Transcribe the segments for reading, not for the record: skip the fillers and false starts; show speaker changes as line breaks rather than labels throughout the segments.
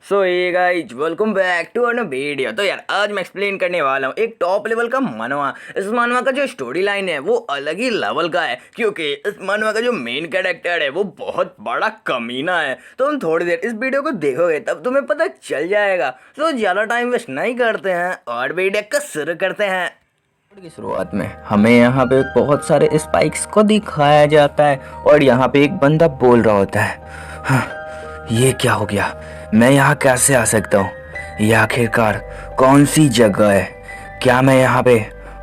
सो ये guys welcome back to another video. तो यार आज मैं एक्सप्लेन करने वाला हूँ एक टॉप लेवल का मनवा। इस मनवा का जो स्टोरी लाइन है वो अलग ही लेवल का है, क्योंकि इस मनवा का जो मेन कैरेक्टर है वो बहुत बड़ा कमीना है। तो हम थोड़ी देर इस वीडियो को देखोगे तब तुम्हें पता चल जाएगा। तो ज़्यादा टाइम वेस्ट नहीं करते हैं और वीडियो को शुरू करते हैं। की शुरुआत में हमें यहाँ पे बहुत सारे स्पाइक्स को दिखाया जाता है और यहाँ पे एक बंदा बोल रहा होता है, हाँ, ये क्या हो गया, मैं यहाँ कैसे आ सकता हूँ, ये आखिरकार कौन सी जगह है, क्या मैं यहाँ पे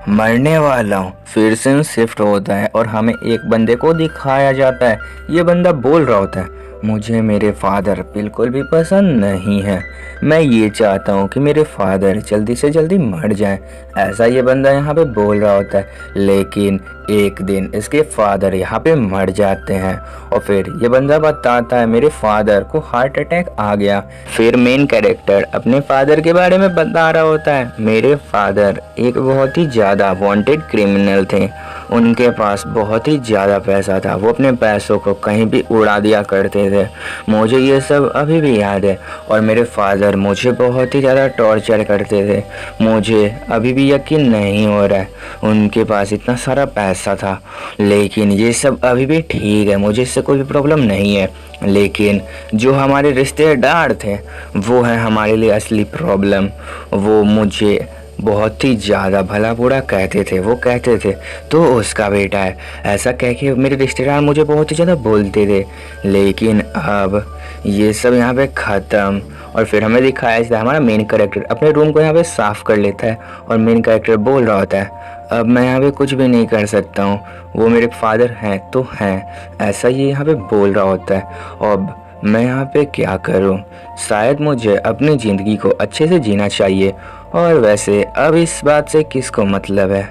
मरने वाला हूँ। फिर से शिफ्ट होता है और हमें एक बंदे को दिखाया जाता है। ये बंदा बोल रहा होता है, मुझे मेरे फादर बिल्कुल भी पसंद नहीं है, मैं ये चाहता हूँ कि मेरे फादर जल्दी से जल्दी मर जाएं। ऐसा ये बंदा यहाँ पे बोल रहा होता है। लेकिन एक दिन इसके फादर यहाँ पे मर जाते हैं और फिर ये बंदा बताता है मेरे फादर को हार्ट अटैक आ गया। फिर मेन कैरेक्टर अपने फादर के बारे में बता रहा होता है, मेरे फादर एक बहुत ही ज़्यादा वांटेड क्रिमिनल थे, उनके पास बहुत ही ज़्यादा पैसा था, वो अपने पैसों को कहीं भी उड़ा दिया करते थे। मुझे ये सब अभी भी याद है और मेरे फादर मुझे बहुत ही ज़्यादा टॉर्चर करते थे। मुझे अभी भी यकीन नहीं हो रहा है उनके पास इतना सारा पैसा था, लेकिन ये सब अभी भी ठीक है, मुझे इससे कोई भी प्रॉब्लम नहीं है। लेकिन जो हमारे रिश्तेदार थे वो है हमारे लिए असली प्रॉब्लम। वो मुझे बहुत ही ज़्यादा भला बुरा कहते थे। वो कहते थे तो उसका बेटा है, ऐसा कह के मेरे रिश्तेदार मुझे बहुत ही ज़्यादा बोलते थे। लेकिन अब ये सब यहाँ पे ख़त्म। और फिर हमें दिखाया जाता है हमारा मेन कैरेक्टर अपने रूम को यहाँ पे साफ़ कर लेता है और मेन कैरेक्टर बोल रहा होता है, अब मैं यहाँ पे कुछ भी नहीं कर सकता हूँ, वो मेरे फादर हैं तो हैं, ऐसा ये यहाँ पे बोल रहा होता है। अब मैं यहाँ पे क्या करूँ, शायद मुझे अपनी ज़िंदगी को अच्छे से जीना चाहिए। और वैसे अब इस बात से किसको मतलब है,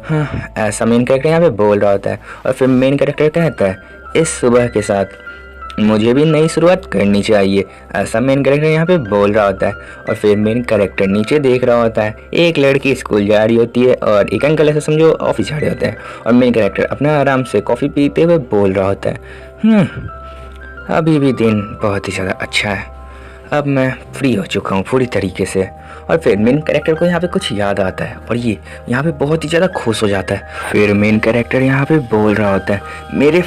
हाँ, ऐसा मेन कैरेक्टर यहाँ पे बोल रहा होता है। और फिर मेन कैरेक्टर कहता है, इस सुबह के साथ मुझे भी नई शुरुआत करनी चाहिए, ऐसा मेन कैरेक्टर यहाँ पे बोल रहा होता है। और फिर मेन कैरेक्टर नीचे देख रहा होता है, एक लड़की स्कूल जा रही होती है और एक अंकल ऐसा समझो ऑफिस जा रहे होते हैं और मेन कैरेक्टर अपना आराम से कॉफ़ी पीते हुए बोल रहा होता है, अभी भी दिन बहुत ही ज़्यादा अच्छा है, अब मैं फ्री हो चुका हूँ पूरी तरीके से। और फिर मेन कैरेक्टर को यहाँ पे कुछ याद आता है और ये यहाँ पे बहुत ही ज़्यादा खुश हो जाता है। फिर मेन कैरेक्टर यहाँ पे बोल रहा होता है, मेरे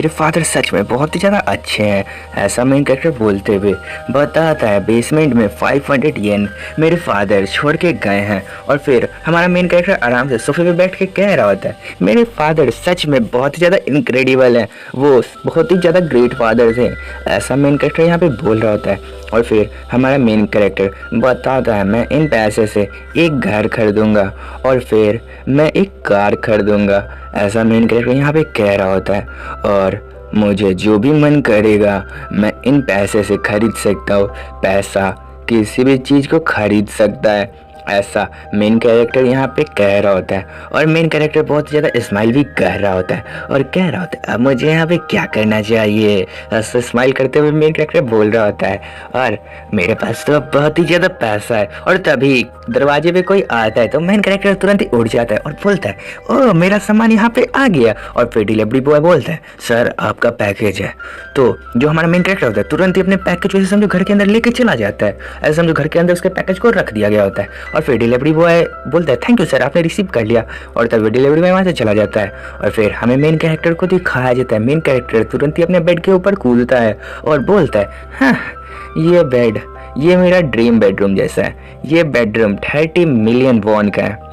फादर सच में बहुत ही ज़्यादा अच्छे हैं, ऐसा मेन कैरेक्टर बोलते हुए बताता है बेसमेंट में 500 येन मेरे फादर छोड़ के गए हैं। और फिर हमारा मेन कैरेक्टर आराम से सोफे पे बैठ के कह रहा होता है, मेरे फादर सच में बहुत ही ज़्यादा इनक्रेडिबल हैं, वो बहुत ही ज़्यादा ग्रेट फादर थे, ऐसा मेन कैरेक्टर यहाँ पे बोल रहा होता है। और फिर हमारा मेन कैरेक्टर बताता है, मैं इन पैसे से एक घर खरीदूंगा और फिर मैं एक कार खरीदूंगा, ऐसा मेन कैरेक्टर यहाँ पे कह रहा होता है। और मुझे जो भी मन करेगा मैं इन पैसे से खरीद सकता हूँ, पैसा किसी भी चीज़ को खरीद सकता है, ऐसा मेन कैरेक्टर यहाँ पे कह रहा होता है। और मेन कैरेक्टर बहुत ज़्यादा स्माइल भी कर रहा होता है और कह रहा होता है, अब मुझे यहाँ पे क्या करना चाहिए, ऐसा स्माइल करते हुए मेन कैरेक्टर बोल रहा होता है, और मेरे पास तो बहुत ही ज़्यादा पैसा है। और तभी दरवाजे पे कोई आता है तो मेन कैरेक्टर तुरंत ही उठ जाता है और बोलता है, ओह मेरा सामान यहाँ पे आ गया। और फिर डिलीवरी बॉय बोलता है, सर आपका पैकेज है। तो जो हमारा मेन कैरेक्टर होता है तुरंत ही अपने पैकेज वैसे समझो घर के अंदर लेके चला जाता है, ऐसा समझो घर के अंदर उसके पैकेज को रख दिया गया होता है। और फिर डिलीवरी बॉय बोलता है, थैंक यू सर आपने रिसीव कर लिया। और तब डिलीवरी बॉय वहाँ से चला जाता है और फिर हमें मेन कैरेक्टर को दिखाया जाता है, मेन कैरेक्टर तुरंत ही अपने बेड के ऊपर कूदता है और बोलता है, हाँ ये बेड ये मेरा ड्रीम बेडरूम जैसा है, ये बेडरूम 30 मिलियन वॉन का है।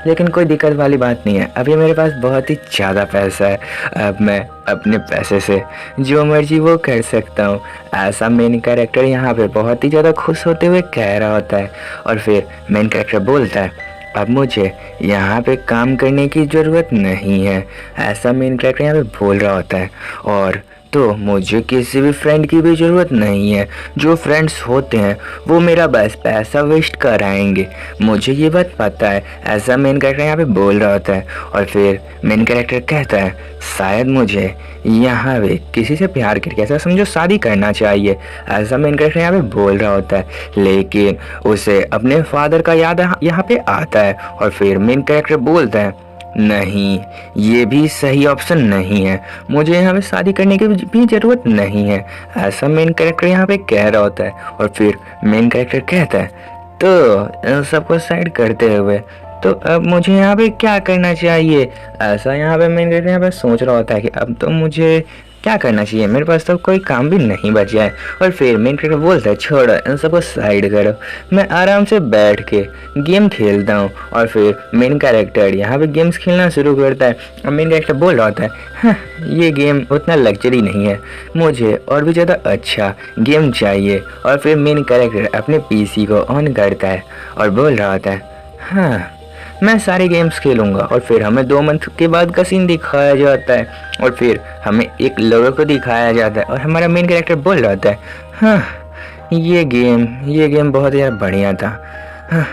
लेकिन कोई दिक्कत वाली बात नहीं है, अभी मेरे पास बहुत ही ज़्यादा पैसा है, अब मैं अपने पैसे से जो मर्जी वो कर सकता हूँ, ऐसा मेन कैरेक्टर यहाँ पे बहुत ही ज़्यादा खुश होते हुए कह रहा होता है। और फिर मेन कैरेक्टर बोलता है, अब मुझे यहाँ पे काम करने की ज़रूरत नहीं है, ऐसा मेन कैरेक्टर यहाँ पे बोल रहा होता है। और तो मुझे किसी भी फ्रेंड की भी ज़रूरत नहीं है, जो फ्रेंड्स होते हैं वो मेरा बस पैसा वेस्ट कराएंगे, मुझे ये बात पता है, ऐसा मेन कैरेक्टर यहाँ पे बोल रहा होता है। और फिर मेन कैरेक्टर कहता है, शायद मुझे यहाँ पे किसी से प्यार करके ऐसा समझो शादी करना चाहिए, ऐसा मेन कैरेक्टर यहाँ पे बोल रहा होता है। लेकिन उसे अपने फादर का याद यहाँ पे आता है और फिर मेन कैरेक्टर बोलता है,
नहीं, ये भी सही ऑप्शन नहीं है। मुझे यहाँ पे शादी करने की भी ज़रूरत नहीं है, ऐसा मेन कैरेक्टर यहाँ पे कह रहा होता है। और फिर मेन कैरेक्टर कहता है, तो इन सबको साइड करते हुए तो अब मुझे यहाँ पे क्या करना चाहिए, ऐसा यहाँ पे मेन कैरेक्टर यहाँ पे सोच रहा होता है कि अब तो मुझे क्या करना चाहिए, मेरे पास तो कोई काम भी नहीं बचा है। और फिर मेन कैरेक्टर बोलता है, छोड़ो इन सबको साइड करो, मैं आराम से बैठ के गेम खेलता हूँ। और फिर मेन कैरेक्टर यहाँ पे गेम्स खेलना शुरू करता है। और मेन कैरेक्टर बोल रहा होता है, हाँ, ये गेम उतना लग्जरी नहीं है, मुझे और भी ज़्यादा अच्छा गेम चाहिए। और फिर मेन कैरेक्टर अपने पीसी को ऑन करता है और बोल रहा होता है, हाँ, मैं सारे गेम्स खेलूंगा। और फिर हमें 2 मंथ के बाद का सीन दिखाया जाता है। और फिर हमें एक लोगो को दिखाया जाता है और हमारा मेन कैरेक्टर बोल रहा होता है, हाँ, ये गेम बहुत ज़्यादा बढ़िया था, हाँ,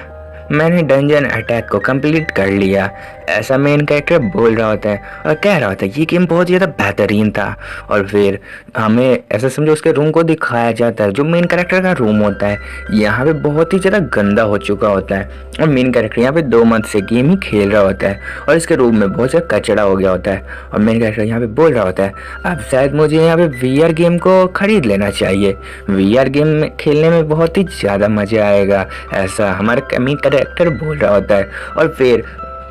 मैंने डंजन अटैक को कंप्लीट कर लिया, ऐसा मेन कैरेक्टर बोल रहा होता है। और कह रहा होता है, ये गेम बहुत ज़्यादा बेहतरीन था। और फिर हमें ऐसा समझो उसके रूम को दिखाया जाता है, जो मेन कैरेक्टर का रूम होता है यहाँ पे बहुत ही ज़्यादा गंदा हो चुका होता है। और मेन कैरेक्टर यहाँ पे 2 मंथ से गेम ही खेल रहा होता है और इसके रूम में बहुत सा कचरा हो गया होता है। और मेन कैरेक्टर यहाँ पे बोल रहा होता है, अब शायद मुझे यहाँ पे VR गेम को खरीद लेना चाहिए, VR गेम में खेलने में बहुत ही ज़्यादा मज़ा आएगा, ऐसा हमारा मेन कैरेक्टर बोल रहा होता है। और फिर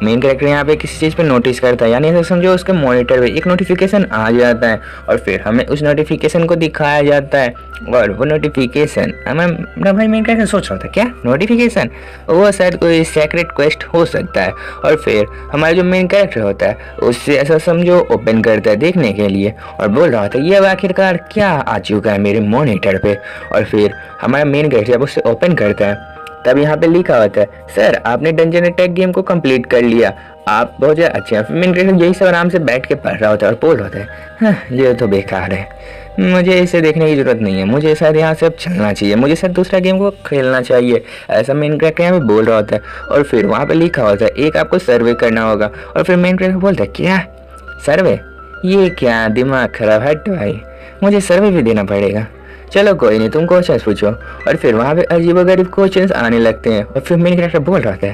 मेन कैरेक्टर यहाँ पे किसी चीज़ पे नोटिस करता है, यानी ऐसा समझो उसके मॉनिटर पे एक नोटिफिकेशन आ जाता है। और फिर हमें उस नोटिफिकेशन को दिखाया जाता है। और वो नोटिफिकेशन हमारा भाई मेन कैरेक्टर सोच रहा था, क्या नोटिफिकेशन, वो शायद कोई सेक्रेट क्वेस्ट हो सकता है। और फिर हमारा जो मेन कैरेक्टर होता है उससे ऐसा समझो ओपन करता है देखने के लिए और बोल रहा था, ये अब आखिरकार क्या आ चुका है मेरे मॉनिटर पे। और फिर हमारा मेन कैरेक्टर जब उससे ओपन करता है तब यहाँ पे लिखा होता है, सर आपने डंजन अटैक गेम को कंप्लीट कर लिया, आप बहुत ज़्यादा अच्छे हैं। मेन कैरेक्टर यही सब आराम से बैठ के पढ़ रहा होता है और बोल रहा होता है, हाँ, ये तो बेकार है, मुझे इसे देखने की ज़रूरत नहीं है, मुझे शायद यहाँ से अब चलना चाहिए, मुझे शायद दूसरा गेम को खेलना चाहिए, ऐसा मेन कैरेक्टर यहाँ पे बोल रहा होता है। और फिर वहाँ पे लिखा होता है, एक आपको सर्वे करना होगा। और फिर मेन कैरेक्टर बोलता है, क्या सर्वे, ये क्या दिमाग खराब, हट भाई, मुझे सर्वे भी देना पड़ेगा, चलो कोई नहीं, तुम क्वेश्चंस पूछो। और फिर वहाँ पे अजीबोगरीब क्वेश्चंस आने लगते हैं। और फिर मेन कैरेक्टर बोल रहा था,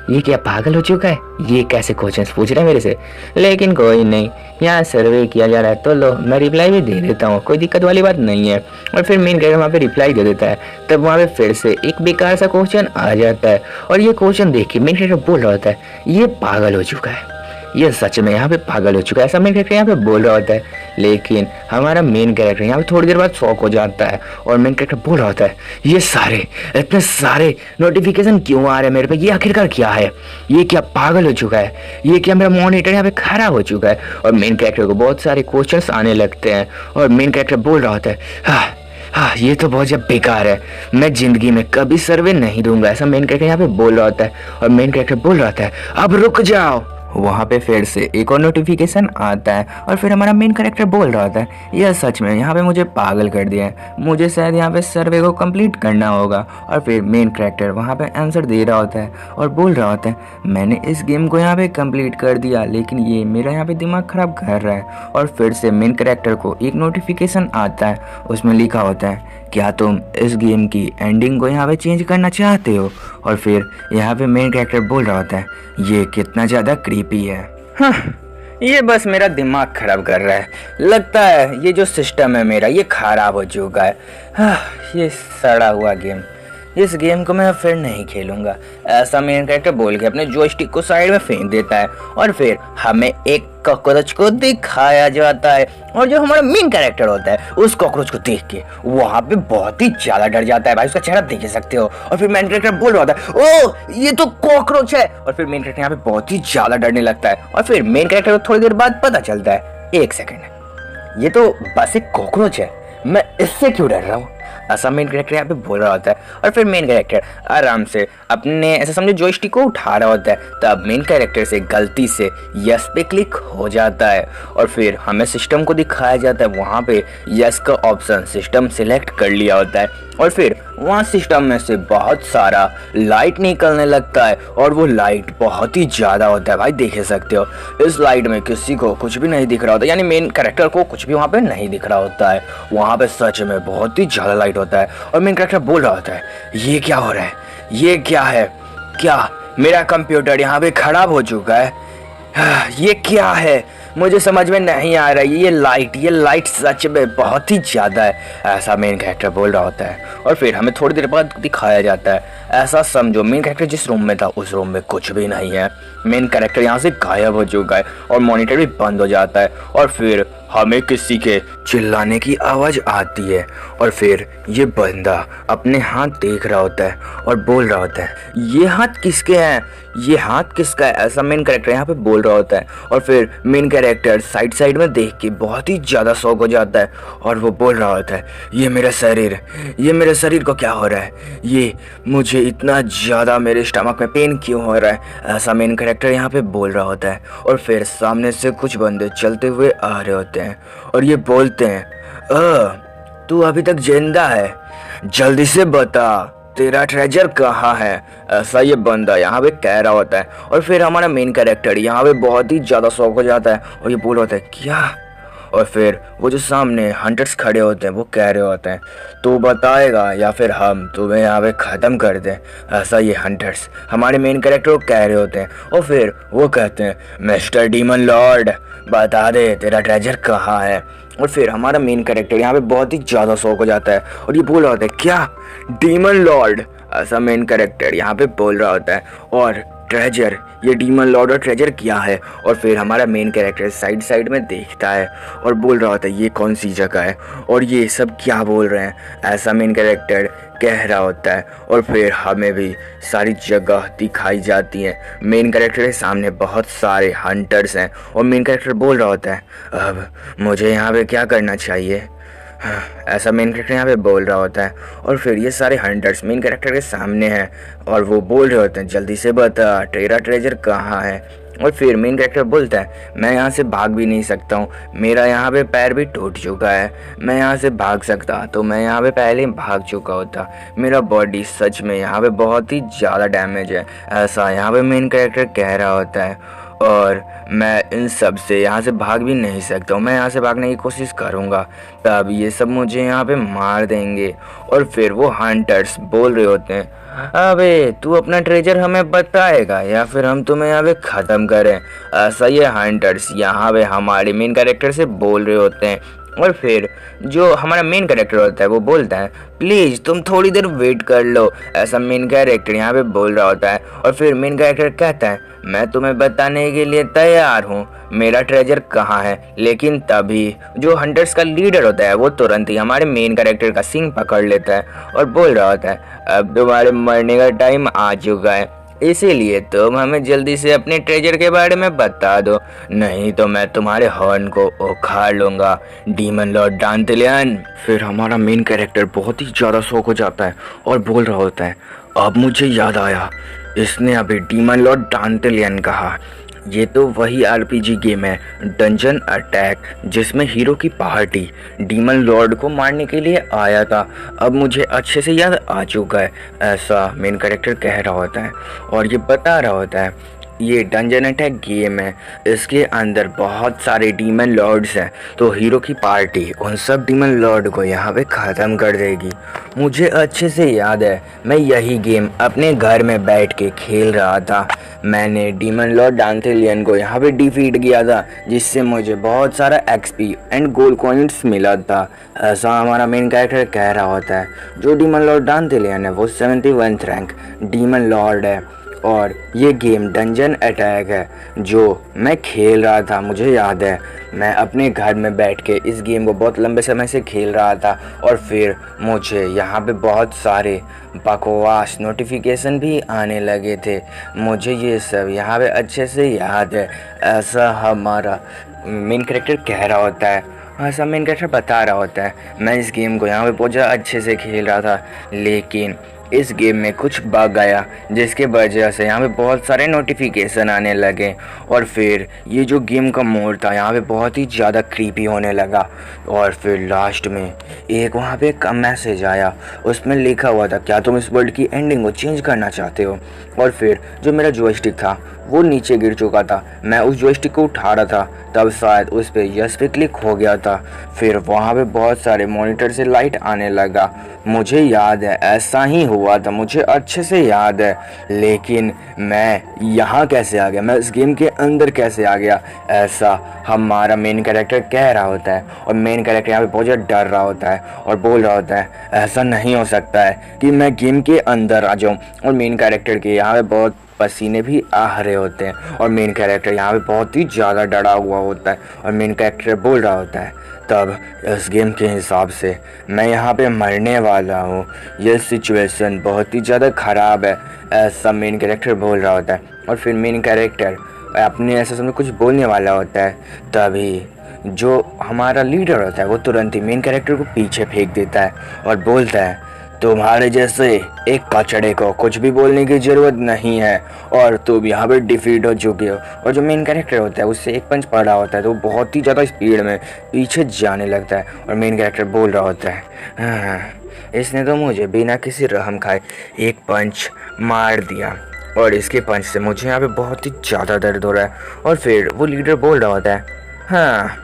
ये क्या पागल हो चुका है, ये कैसे क्वेश्चंस पूछ रहा है मेरे से, लेकिन कोई नहीं, यहाँ सर्वे किया जा रहा है तो लो मैं रिप्लाई भी दे देता हूँ, कोई दिक्कत वाली बात नहीं है। और फिर मेन कैरेक्टर वहाँ पे रिप्लाई दे देता है। तब वहाँ पे फिर से एक बेकार सा क्वेश्चन आ जाता है और ये क्वेश्चन देख के मेन कैरेक्टर बोल रहा होता है, ये पागल हो चुका है, ये सच में यहाँ पे पागल हो चुका है, ऐसा मेन कैरेक्टर यहाँ पे बोल रहा होता है। लेकिन हमारा मेन कैरेक्टर यहाँ पे थोड़ी देर बाद शॉक हो जाता है और मेन कैरेक्टर बोल रहा होता है, ये इतने सारे नोटिफिकेशन क्यों आ रहे हैं मेरे पे, ये आखिरकार क्या है, ये क्या पागल हो चुका है, ये क्या मेरा मॉनिटर यहाँ पे खराब हो चुका है। और मेन कैरेक्टर को बहुत सारे क्वेश्चंस आने लगते हैं और मेन कैरेक्टर बोल रहा होता है, हाँ, ये तो बहुत ज़्यादा बेकार है, मैं ज़िंदगी में कभी सर्वे नहीं दूंगा, ऐसा मेन कैरेक्टर यहाँ पे बोल रहा होता है। और मेन कैरेक्टर बोल रहा होता है, अब रुक जाओ। वहाँ पे फिर से एक और नोटिफिकेशन आता है और फिर हमारा मेन कैरेक्टर बोल रहा होता है, यह सच में यहाँ पे मुझे पागल कर दिया है, मुझे शायद यहाँ पे सर्वे को कंप्लीट करना होगा। और फिर मेन कैरेक्टर वहाँ पे आंसर दे रहा होता है और बोल रहा होता है, मैंने इस गेम को यहाँ पे कंप्लीट कर दिया, लेकिन ये मेरा यहाँ पे दिमाग ख़राब कर रहा है। और फिर से मेन कैरेक्टर को एक नोटिफिकेशन आता है, उसमें लिखा होता है, क्या तुम इस गेम की एंडिंग को यहाँ पे चेंज करना चाहते हो। और फिर यहाँ पे मेन कैरेक्टर बोल रहा होता है, ये कितना ज़्यादा क्रीपी है, हाँ, ये बस मेरा दिमाग खराब कर रहा है, लगता है ये जो सिस्टम है मेरा ये खराब हो चुका है, हाँ, ये सड़ा हुआ गेम, इस गेम को मैं फिर नहीं खेलूंगा, ऐसा मेन कैरेक्टर बोल के अपने जॉयस्टिक को साइड में फेंक देता है। और फिर हमें एक कॉकरोच को दिखाया जाता है और जो हमारा मेन कैरेक्टर होता है उस कॉकरोच को देख के वहाँ पे बहुत ही ज्यादा डर जाता है, भाई उसका चेहरा देख सकते हो। और फिर मेन कैरेक्टर बोल रहा होता है, ओ ये तो कॉकरोच है। और फिर मेन कैरेक्टर यहाँ पे बहुत ही ज्यादा डरने लगता है। और फिर मेन कैरेक्टर को थोड़ी देर बाद पता चलता है, एक सेकेंड, ये तो बस एक कॉकरोच है, मैं इससे क्यों डर रहा हूँ, ऐसा मेन कैरेक्टर यहाँ पे बोल रहा होता है। और फिर मेन कैरेक्टर आराम से अपने ऐसा समझो जॉयस्टिक को उठा रहा होता है, तब मेन कैरेक्टर से गलती से यस पे क्लिक हो जाता है। और फिर हमें सिस्टम को दिखाया जाता है, वहाँ पे यस का ऑप्शन सिस्टम सिलेक्ट कर लिया होता है। और फिर वहाँ सिस्टम में से बहुत सारा लाइट निकलने लगता है और वो लाइट बहुत ही ज़्यादा होता है, भाई देख सकते हो। इस लाइट में किसी को कुछ भी नहीं दिख रहा होता, यानी मेन कैरेक्टर को कुछ भी वहाँ पे नहीं दिख रहा होता है, वहाँ पे सच में बहुत ही ज़्यादा लाइट होता है। और मेन कैरेक्टर बोल रहा होता है, ये क्या हो रहा है, ये क्या है, क्या मेरा कंप्यूटर यहाँ पे खराब हो चुका है। ये क्या है, मुझे समझ में नहीं आ रहा है। ये लाइट सच में बहुत ही ज़्यादा है, ऐसा मेन कैरेक्टर बोल रहा होता है। और फिर हमें थोड़ी देर बाद दिखाया जाता है, ऐसा समझो मेन कैरेक्टर जिस रूम में था उस रूम में कुछ भी नहीं है। मेन कैरेक्टर यहाँ से गायब हो चुका है और मॉनिटर भी बंद हो जाता है। और फिर हमें किसी के चिल्लाने की आवाज़ आती है और फिर ये बंदा अपने हाथ देख रहा होता है और बोल रहा होता है, ये हाथ किसके हैं, ये हाथ किसका है, ऐसा मेन कैरेक्टर यहाँ पे बोल रहा होता है। और फिर मेन कैरेक्टर साइड में देख के बहुत ही ज़्यादा शौक हो जाता है और वो बोल रहा होता है, ये मेरे शरीर को क्या हो रहा है, ये मुझे इतना ज़्यादा मेरे स्टमक में पेन क्यों हो रहा है, ऐसा मेन कैरेक्टर यहाँ पे बोल रहा होता है। और फिर सामने से कुछ बंदे चलते हुए आ रहे होते हैं और ये बोलते हैं, तू अभी तक जिंदा है, जल्दी से बता तेरा ट्रेजर कहाँ है, ऐसा ये बंदा यहाँ पे कह रहा होता है। और फिर हमारा मेन कैरेक्टर यहाँ पे बहुत ही ज़्यादा शौक हो जाता है और ये बोल रहा होता है क्या। और फिर वो जो सामने हंटर्स खड़े होते हैं वो कह रहे होते हैं, तू बताएगा या फिर हम तुम्हें यहाँ पे ख़त्म कर दें, ऐसा ये हंटर्स हमारे मेन कैरेक्टर को कह रहे होते हैं। और फिर वो कहते हैं, मिस्टर डीमन लॉर्ड बता दे तेरा ट्रेजर कहाँ है। और फिर हमारा मेन कैरेक्टर यहाँ पे बहुत ही ज़्यादा शौक हो जाता है और ये बोल रहा होता है, क्या डीमन लॉर्ड, ऐसा मेन कैरेक्टर यहाँ पे बोल रहा होता है। और ट्रेजर, ये डीमन लॉर्ड और ट्रेजर क्या है। और फिर हमारा मेन कैरेक्टर साइड में देखता है और बोल रहा होता है, ये कौन सी जगह है और ये सब क्या बोल रहे हैं, ऐसा मेन कैरेक्टर कह रहा होता है। और फिर हमें भी सारी जगह दिखाई जाती हैं, मेन कैरेक्टर के सामने बहुत सारे हंटर्स हैं और मेन कैरेक्टर बोल रहा होता है, अब मुझे यहाँ पे क्या करना चाहिए, ऐसा मेन कैरेक्टर यहाँ पे बोल रहा होता है। और फिर ये सारे हंटर्स मेन कैरेक्टर के सामने हैं और वो बोल रहे होते हैं, जल्दी से बता तेरा ट्रेजर कहाँ है। और फिर मेन कैरेक्टर बोलता है, मैं यहाँ से भाग भी नहीं सकता हूँ, मेरा यहाँ पे पैर भी टूट चुका है, मैं यहाँ से भाग सकता तो मैं यहाँ पे पहले ही भाग चुका होता, मेरा बॉडी सच में यहाँ पे बहुत ही ज़्यादा डैमेज है, ऐसा यहाँ पे मेन कैरेक्टर कह रहा होता है। और मैं इन सब से यहाँ से भाग भी नहीं सकता हूँ, मैं यहाँ से भागने की कोशिश करूँगा तब ये सब मुझे यहाँ पे मार देंगे। और फिर वो हंटर्स बोल रहे होते हैं, अबे तू अपना ट्रेजर हमें बताएगा या फिर हम तुम्हें यहाँ पे ख़त्म करें, ऐसा ये हंटर्स यहाँ पे हमारे मेन कैरेक्टर से बोल रहे होते हैं। और फिर जो हमारा मेन कैरेक्टर होता है वो बोलता है, प्लीज़ तुम थोड़ी देर वेट कर लो, ऐसा मेन कैरेक्टर यहाँ पे बोल रहा होता है। और फिर मेन कैरेक्टर कहता है, मैं तुम्हें बताने के लिए तैयार हूँ मेरा ट्रेजर कहाँ है। लेकिन तभी जो हंटर्स का लीडर होता है वो तुरंत ही हमारे मेन कैरेक्टर का सिंग पकड़ लेता है और बोल रहा होता है, अब तुम्हारे मरने का टाइम आ चुका है, इसीलिए तुम हमें जल्दी से अपने ट्रेजर के बारे में बता दो, नहीं तो मैं तुम्हारे हॉर्न को उखाड़ लूँगा, डीमन लॉर्ड डांटेलियन। फिर हमारा मेन कैरेक्टर बहुत ही ज़्यादा शौक हो जाता है और बोल रहा होता है, अब मुझे याद आया, इसने अभी डीमन लॉर्ड डांटेलियन कहा, ये तो वही आरपीजी गेम है डंजन अटैक जिसमें हीरो की पार्टी डीमन लॉर्ड को मारने के लिए आया था, अब मुझे अच्छे से याद आ चुका है, ऐसा मेन कैरेक्टर कह रहा होता है। और ये बता रहा होता है, ये डंजन अटैक गेम है, इसके अंदर बहुत सारे डीमन लॉर्ड्स हैं, तो हीरो की पार्टी उन सब डीमन लॉर्ड को यहाँ पे ख़त्म कर देगी। मुझे अच्छे से याद है, मैं यही गेम अपने घर में बैठ के खेल रहा था, मैंने डीमन लॉर्ड डांटेलियन को यहाँ पे डिफीट किया था जिससे मुझे बहुत सारा एक्सपी एंड गोल्ड कॉइन्स मिला था, ऐसा हमारा मेन कैरेक्टर कह रहा होता है। जो डीमन लॉर्ड डांटेलियन है वो 71th रैंक डीमन लॉर्ड है और ये गेम डंजन अटैक है जो मैं खेल रहा था। मुझे याद है मैं अपने घर में बैठ के इस गेम को बहुत लंबे समय से खेल रहा था और फिर मुझे यहाँ पे बहुत सारे बकवास नोटिफिकेशन भी आने लगे थे, मुझे ये सब यहाँ पे अच्छे से याद है, ऐसा हमारा मेन कैरेक्टर कह रहा होता है। ऐसा मेन कैरेक्टर बता रहा होता है, मैं इस गेम को यहाँ पे बहुत ज़्यादा अच्छे से खेल रहा था, लेकिन इस गेम में कुछ बग आया जिसके वजह से यहाँ पे बहुत सारे नोटिफिकेशन आने लगे और फिर ये जो गेम का मोड था यहाँ पे बहुत ही ज़्यादा क्रीपी होने लगा। और फिर लास्ट में एक वहाँ पे एक मैसेज आया, उसमें लिखा हुआ था, क्या तुम इस वर्ल्ड की एंडिंग को चेंज करना चाहते हो। और फिर जो मेरा जॉयस्टिक था वो नीचे गिर चुका था, मैं उस जॉयस्टिक को उठा रहा था तब शायद उस पर यस पे क्लिक हो गया था, फिर वहाँ पे बहुत सारे मॉनिटर से लाइट आने लगा। मुझे याद है ऐसा ही हुआ था मुझे अच्छे से याद है, लेकिन मैं यहाँ कैसे आ गया, मैं इस गेम के अंदर कैसे आ गया, ऐसा हमारा मेन कैरेक्टर कह रहा होता है। और मेन कैरेक्टर यहाँ पे बहुत ज़्यादा डर रहा होता है और बोल रहा होता है ऐसा नहीं हो सकता है कि मैं गेम के अंदर आ जाऊँ। और मेन कैरेक्टर के यहाँ पे बहुत पसीने भी आ रहे होते हैं और मेन कैरेक्टर यहाँ पे बहुत ही ज़्यादा डरा हुआ होता है और मेन कैरेक्टर बोल रहा होता है तब इस गेम के हिसाब से मैं यहाँ पे मरने वाला हूँ, ये सिचुएशन बहुत ही ज़्यादा ख़राब है, ऐसा मेन कैरेक्टर बोल रहा होता है। और फिर मेन कैरेक्टर अपने ऐसे समय कुछ बोलने वाला होता है, तभी जो हमारा लीडर होता है वो तुरंत ही मेन कैरेक्टर को पीछे फेंक देता है और बोलता है तुम्हारे जैसे एक कचड़े को कुछ भी बोलने की ज़रूरत नहीं है और तुम यहाँ पे डिफीट हो चुके हो। और जो मेन कैरेक्टर होता है उससे एक पंच पड़ा होता है तो वो बहुत ही ज़्यादा स्पीड में पीछे जाने लगता है और मेन कैरेक्टर बोल रहा होता है इसने तो मुझे बिना किसी रहम खाए एक पंच मार दिया और इसके पंच से मुझे यहाँ पे बहुत ही ज़्यादा दर्द हो रहा है। और फिर वो लीडर बोल रहा होता है हाँ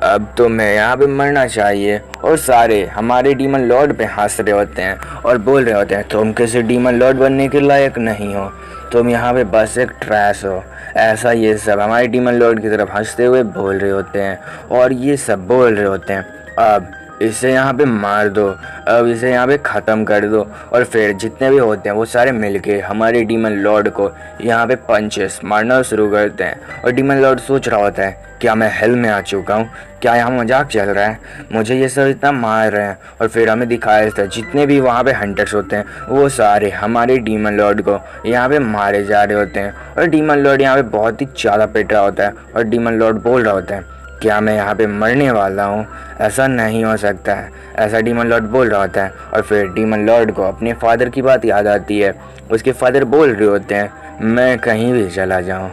अब तो मैं यहाँ पे मरना चाहिए। और सारे हमारे डीमन लॉर्ड पे हंस रहे होते हैं और बोल रहे होते हैं तुम किसी डीमन लॉर्ड बनने के लायक नहीं हो, तुम यहाँ पे बस एक ट्रैश हो, ऐसा ये सब हमारे डीमन लॉर्ड की तरफ हंसते हुए बोल रहे होते हैं। और ये सब बोल रहे होते हैं अब इसे यहाँ पे मार दो, अब इसे यहाँ पे ख़त्म कर दो। और फिर जितने भी होते हैं वो सारे मिलके हमारे डीमन लॉर्ड को यहाँ पे पंचेस मारना शुरू करते हैं। और डीमन लॉर्ड सोच रहा होता है क्या मैं हेल में आ चुका हूँ, क्या यहाँ मजाक चल रहा है, मुझे ये सब इतना मार रहे हैं। और फिर हमें दिखाया जाता है जितने भी वहाँ पे हंटर्स होते हैं वो सारे हमारे डीमन लॉर्ड को यहाँ पे मारे जा रहे होते हैं। और डीमन लॉर्ड यहाँ पे बहुत ही ज़्यादा पिट रहा होता है और डीमन लॉर्ड बोल रहा होता है क्या मैं यहाँ पे मरने वाला हूँ, ऐसा नहीं हो सकता है, ऐसा डीमन लॉर्ड बोल रहा होता है। और फिर डीमन लॉर्ड को अपने फादर की बात याद आती है, उसके फादर बोल रहे होते हैं मैं कहीं भी चला जाऊँ,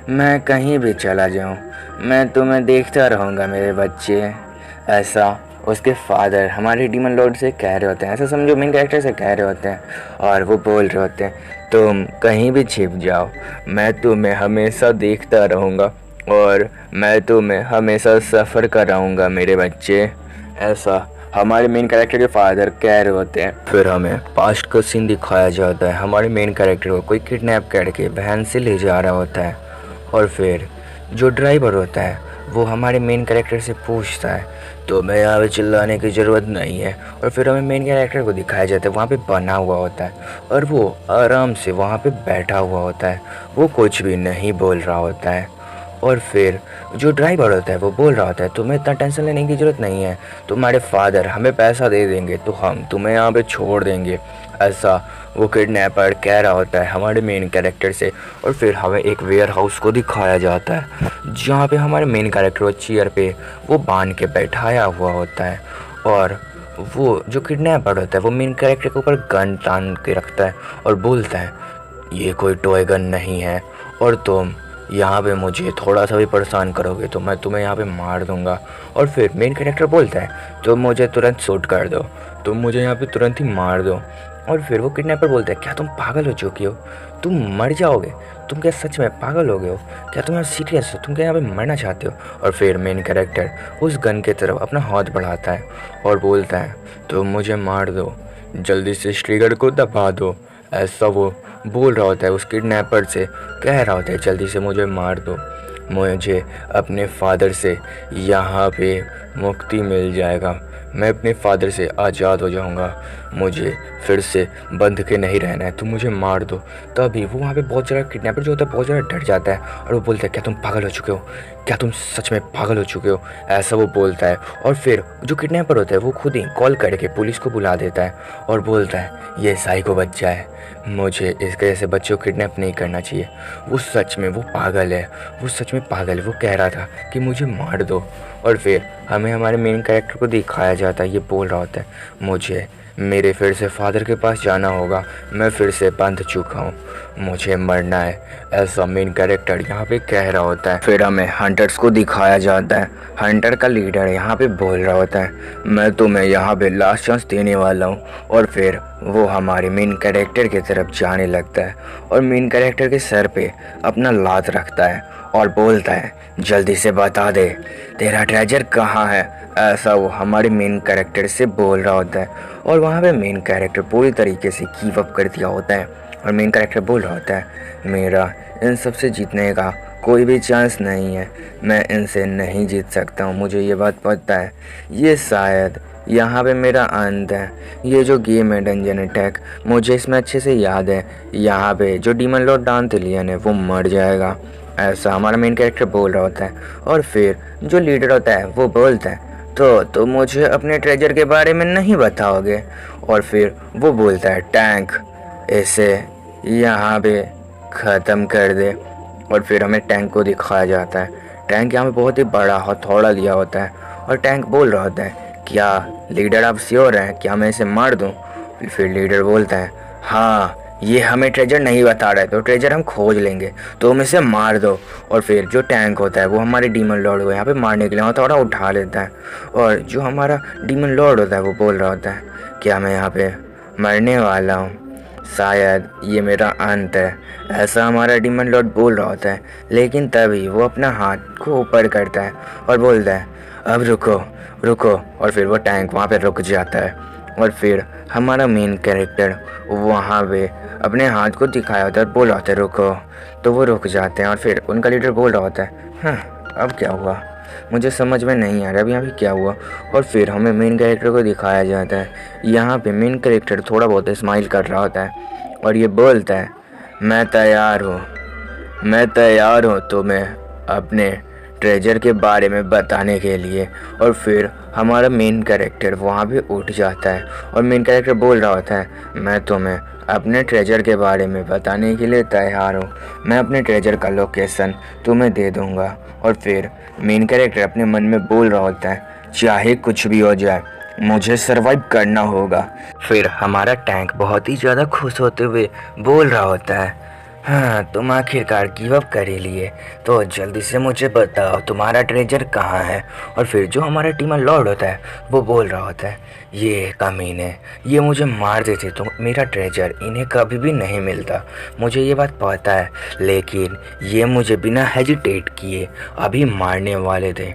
मैं कहीं भी चला जाऊँ, मैं तुम्हें देखता रहूँगा मेरे बच्चे, ऐसा उसके फादर हमारे डीमन लॉर्ड से कह रहे होते हैं, ऐसा समझो मेन कैरेक्टर से कह रहे होते हैं। और वो बोल रहे होते हैं तुम कहीं भी छिप जाओ, मैं तुम्हें हमेशा देखता रहूँगा और मैं तुम्हें हमेशा सफ़र कराऊंगा मेरे बच्चे, ऐसा हमारे मेन कैरेक्टर के फादर कह रहे होते हैं। फिर हमें पास्ट का सीन दिखाया जाता है, हमारे मेन कैरेक्टर को कोई किडनैप करके बहन से ले जा रहा होता है। और फिर जो ड्राइवर होता है वो हमारे मेन कैरेक्टर से पूछता है तो मैं यहाँ पे चिल्लाने की ज़रूरत नहीं है। और फिर हमें मेन कैरेक्टर को दिखाया जाता है वहाँ पे बना हुआ होता है और वो आराम से वहाँ पे बैठा हुआ होता है, वो कुछ भी नहीं बोल रहा होता है। और फिर जो ड्राइवर होता है वो बोल रहा होता है तुम्हें इतना टेंशन लेने की ज़रूरत नहीं है, तुम्हारे फादर हमें पैसा दे देंगे तो हम तुम्हें यहाँ पे छोड़ देंगे, ऐसा वो किडनैपर कह रहा होता है हमारे मेन कैरेक्टर से। और फिर हमें एक वेयर हाउस को दिखाया जाता है जहाँ पे हमारे मेन कैरेक्टर चेयर पे वो बांध के बैठाया हुआ होता है। और वो जो किडनैपर होता है वो मेन कैरेक्टर के ऊपर गन तान के रखता है और बोलता है ये कोई टॉय गन नहीं है और तुम यहाँ पे मुझे थोड़ा सा भी परेशान करोगे तो मैं तुम्हें यहाँ पे मार दूंगा। और फिर मेन कैरेक्टर बोलता है तुम मुझे तुरंत शूट कर दो, तुम मुझे यहाँ पे तुरंत ही मार दो। और फिर वो किडनैपर बोलता है क्या तुम पागल हो चुकी हो, तुम मर जाओगे, तुम क्या सच में पागल हो गए हो, क्या तुम यहाँ सीरियस हो, तुम क्या यहाँ पे मरना चाहते हो। और फिर मेन कैरेक्टर उस गन की तरफ अपना हाथ बढ़ाता है और बोलता है तुम मुझे मार दो, जल्दी से इस ट्रिगर को दबा दो, ऐसा वो बोल रहा होता है उस किडनैपर से कह रहा होता है जल्दी से मुझे मार दो, मुझे अपने फादर से यहाँ पे मुक्ति मिल जाएगा, मैं अपने फादर से आज़ाद हो जाऊँगा, मुझे फिर से बंध के नहीं रहना है, तुम मुझे मार दो। तभी वो वहाँ पे बहुत ज़्यादा किडनैपर जो होता है बहुत ज़्यादा डर जाता है और वो बोलता है क्या तुम पागल हो चुके हो, क्या तुम सच में पागल हो चुके हो, ऐसा वो बोलता है। और फिर जो किडनैपर होता है वो खुद ही कॉल करके पुलिस को बुला देता है और बोलता है ये साइको बच्चा है, मुझे इसके जैसे बच्चों को किडनैप नहीं करना चाहिए, वो सच में वो पागल है, वो सच में पागल है, वो कह रहा था कि मुझे मार दो। और फिर हमें हमारे मेन कैरेक्टर को दिखाया जाता है ये बोल रहा होता है मुझे मेरे फिर से फादर के पास जाना होगा, मैं फिर से बंध चुका हूँ, मुझे मरना है, ऐसा मेन कैरेक्टर यहाँ पे कह रहा होता है। फिर हमें हंटर्स को दिखाया जाता है, हंटर का लीडर यहाँ पे बोल रहा होता है मैं तुम्हें यहाँ पे लास्ट चांस देने वाला हूँ। और फिर वो हमारे मेन कैरेक्टर की तरफ जाने लगता है और मेन कैरेक्टर के सर पे अपना लात रखता है और बोलता है जल्दी से बता दे तेरा ट्रेजर कहाँ है। ऐसा वो हमारे मेन कैरेक्टर से बोल रहा होता है और वहाँ पे मेन कैरेक्टर पूरी तरीके से गिव अप कर दिया होता है और मेन कैरेक्टर बोल रहा होता है मेरा इन सब से जीतने का कोई भी चांस नहीं है, मैं इनसे नहीं जीत सकता हूँ, मुझे ये बात पता है। ये शायद यहाँ पे मेरा अंत है। ये जो गेम है डंजन अटैक, मुझे इसमें अच्छे से याद है यहाँ पे जो डीमन लॉर्ड डांटेलियन है वो मर जाएगा। ऐसा हमारा मेन कैरेक्टर बोल रहा होता है और फिर जो लीडर होता है वो बोलता है तो मुझे अपने ट्रेजर के बारे में नहीं बताओगे। और फिर वो बोलता है टैंक इसे यहाँ पे ख़त्म कर दे। और फिर हमें टैंक को दिखाया जाता है। टैंक यहाँ पे बहुत ही बड़ा हथौड़ा लिया होता है और टैंक बोल रहा होता है क्या लीडर आप श्योर हैं, क्या मैं इसे मार दूँ? फिर लीडर बोलता है हाँ ये हमें ट्रेजर नहीं बता रहा है तो ट्रेजर हम खोज लेंगे, तो हम इसे मार दो। और फिर जो टैंक होता है वो हमारे डीमन लॉर्ड को यहाँ पे मारने के लिए हथौड़ा उठा लेता है और जो हमारा डीमन लॉर्ड होता है वो बोल रहा होता है क्या मैं यहाँ पे मरने वाला हूँ, शायद ये मेरा अंत है। ऐसा हमारा डीमन लॉर्ड बोल रहा होता है, लेकिन तभी वो अपना हाथ को ऊपर करता है और बोलता है अब रुको रुको। और फिर वो टैंक वहाँ पे रुक जाता है और फिर हमारा मेन कैरेक्टर वहाँ पे अपने हाथ को दिखाया होता है, बोल रहा होता है रुको, तो वो रुक जाते हैं। और फिर उनका लीडर बोल रहा होता है हाँ अब क्या हुआ, मुझे समझ में नहीं आ रहा अब यहाँ पे क्या हुआ। और फिर हमें मेन कैरेक्टर को दिखाया जाता है। यहाँ पे मेन कैरेक्टर थोड़ा बहुत स्माइल कर रहा होता है और ये बोलता है मैं तैयार हूँ तुम्हें अपने ट्रेजर के बारे में बताने के लिए। और फिर हमारा मेन कैरेक्टर वहाँ पे उठ जाता है और मेन कैरेक्टर बोल रहा होता है मैं तुम्हें अपने ट्रेजर के बारे में बताने के लिए तैयार हूँ, मैं अपने ट्रेजर का लोकेशन तुम्हें दे दूँगा। और फिर मेन कैरेक्टर अपने मन में बोल रहा होता है चाहे कुछ भी हो जाए मुझे सरवाइव करना होगा। फिर हमारा टैंक बहुत ही ज़्यादा खुश होते हुए बोल रहा होता है हाँ तुम आखिरकार गिव अप कर ही लिए, तो जल्दी से मुझे बताओ तुम्हारा ट्रेजर कहाँ है। और फिर जो हमारा डीमन लॉर्ड होता है वो बोल रहा होता है ये कमीने ये मुझे मार देते तो मेरा ट्रेजर इन्हें कभी भी नहीं मिलता, मुझे ये बात पता है, लेकिन ये मुझे बिना हेजिटेट किए अभी मारने वाले थे।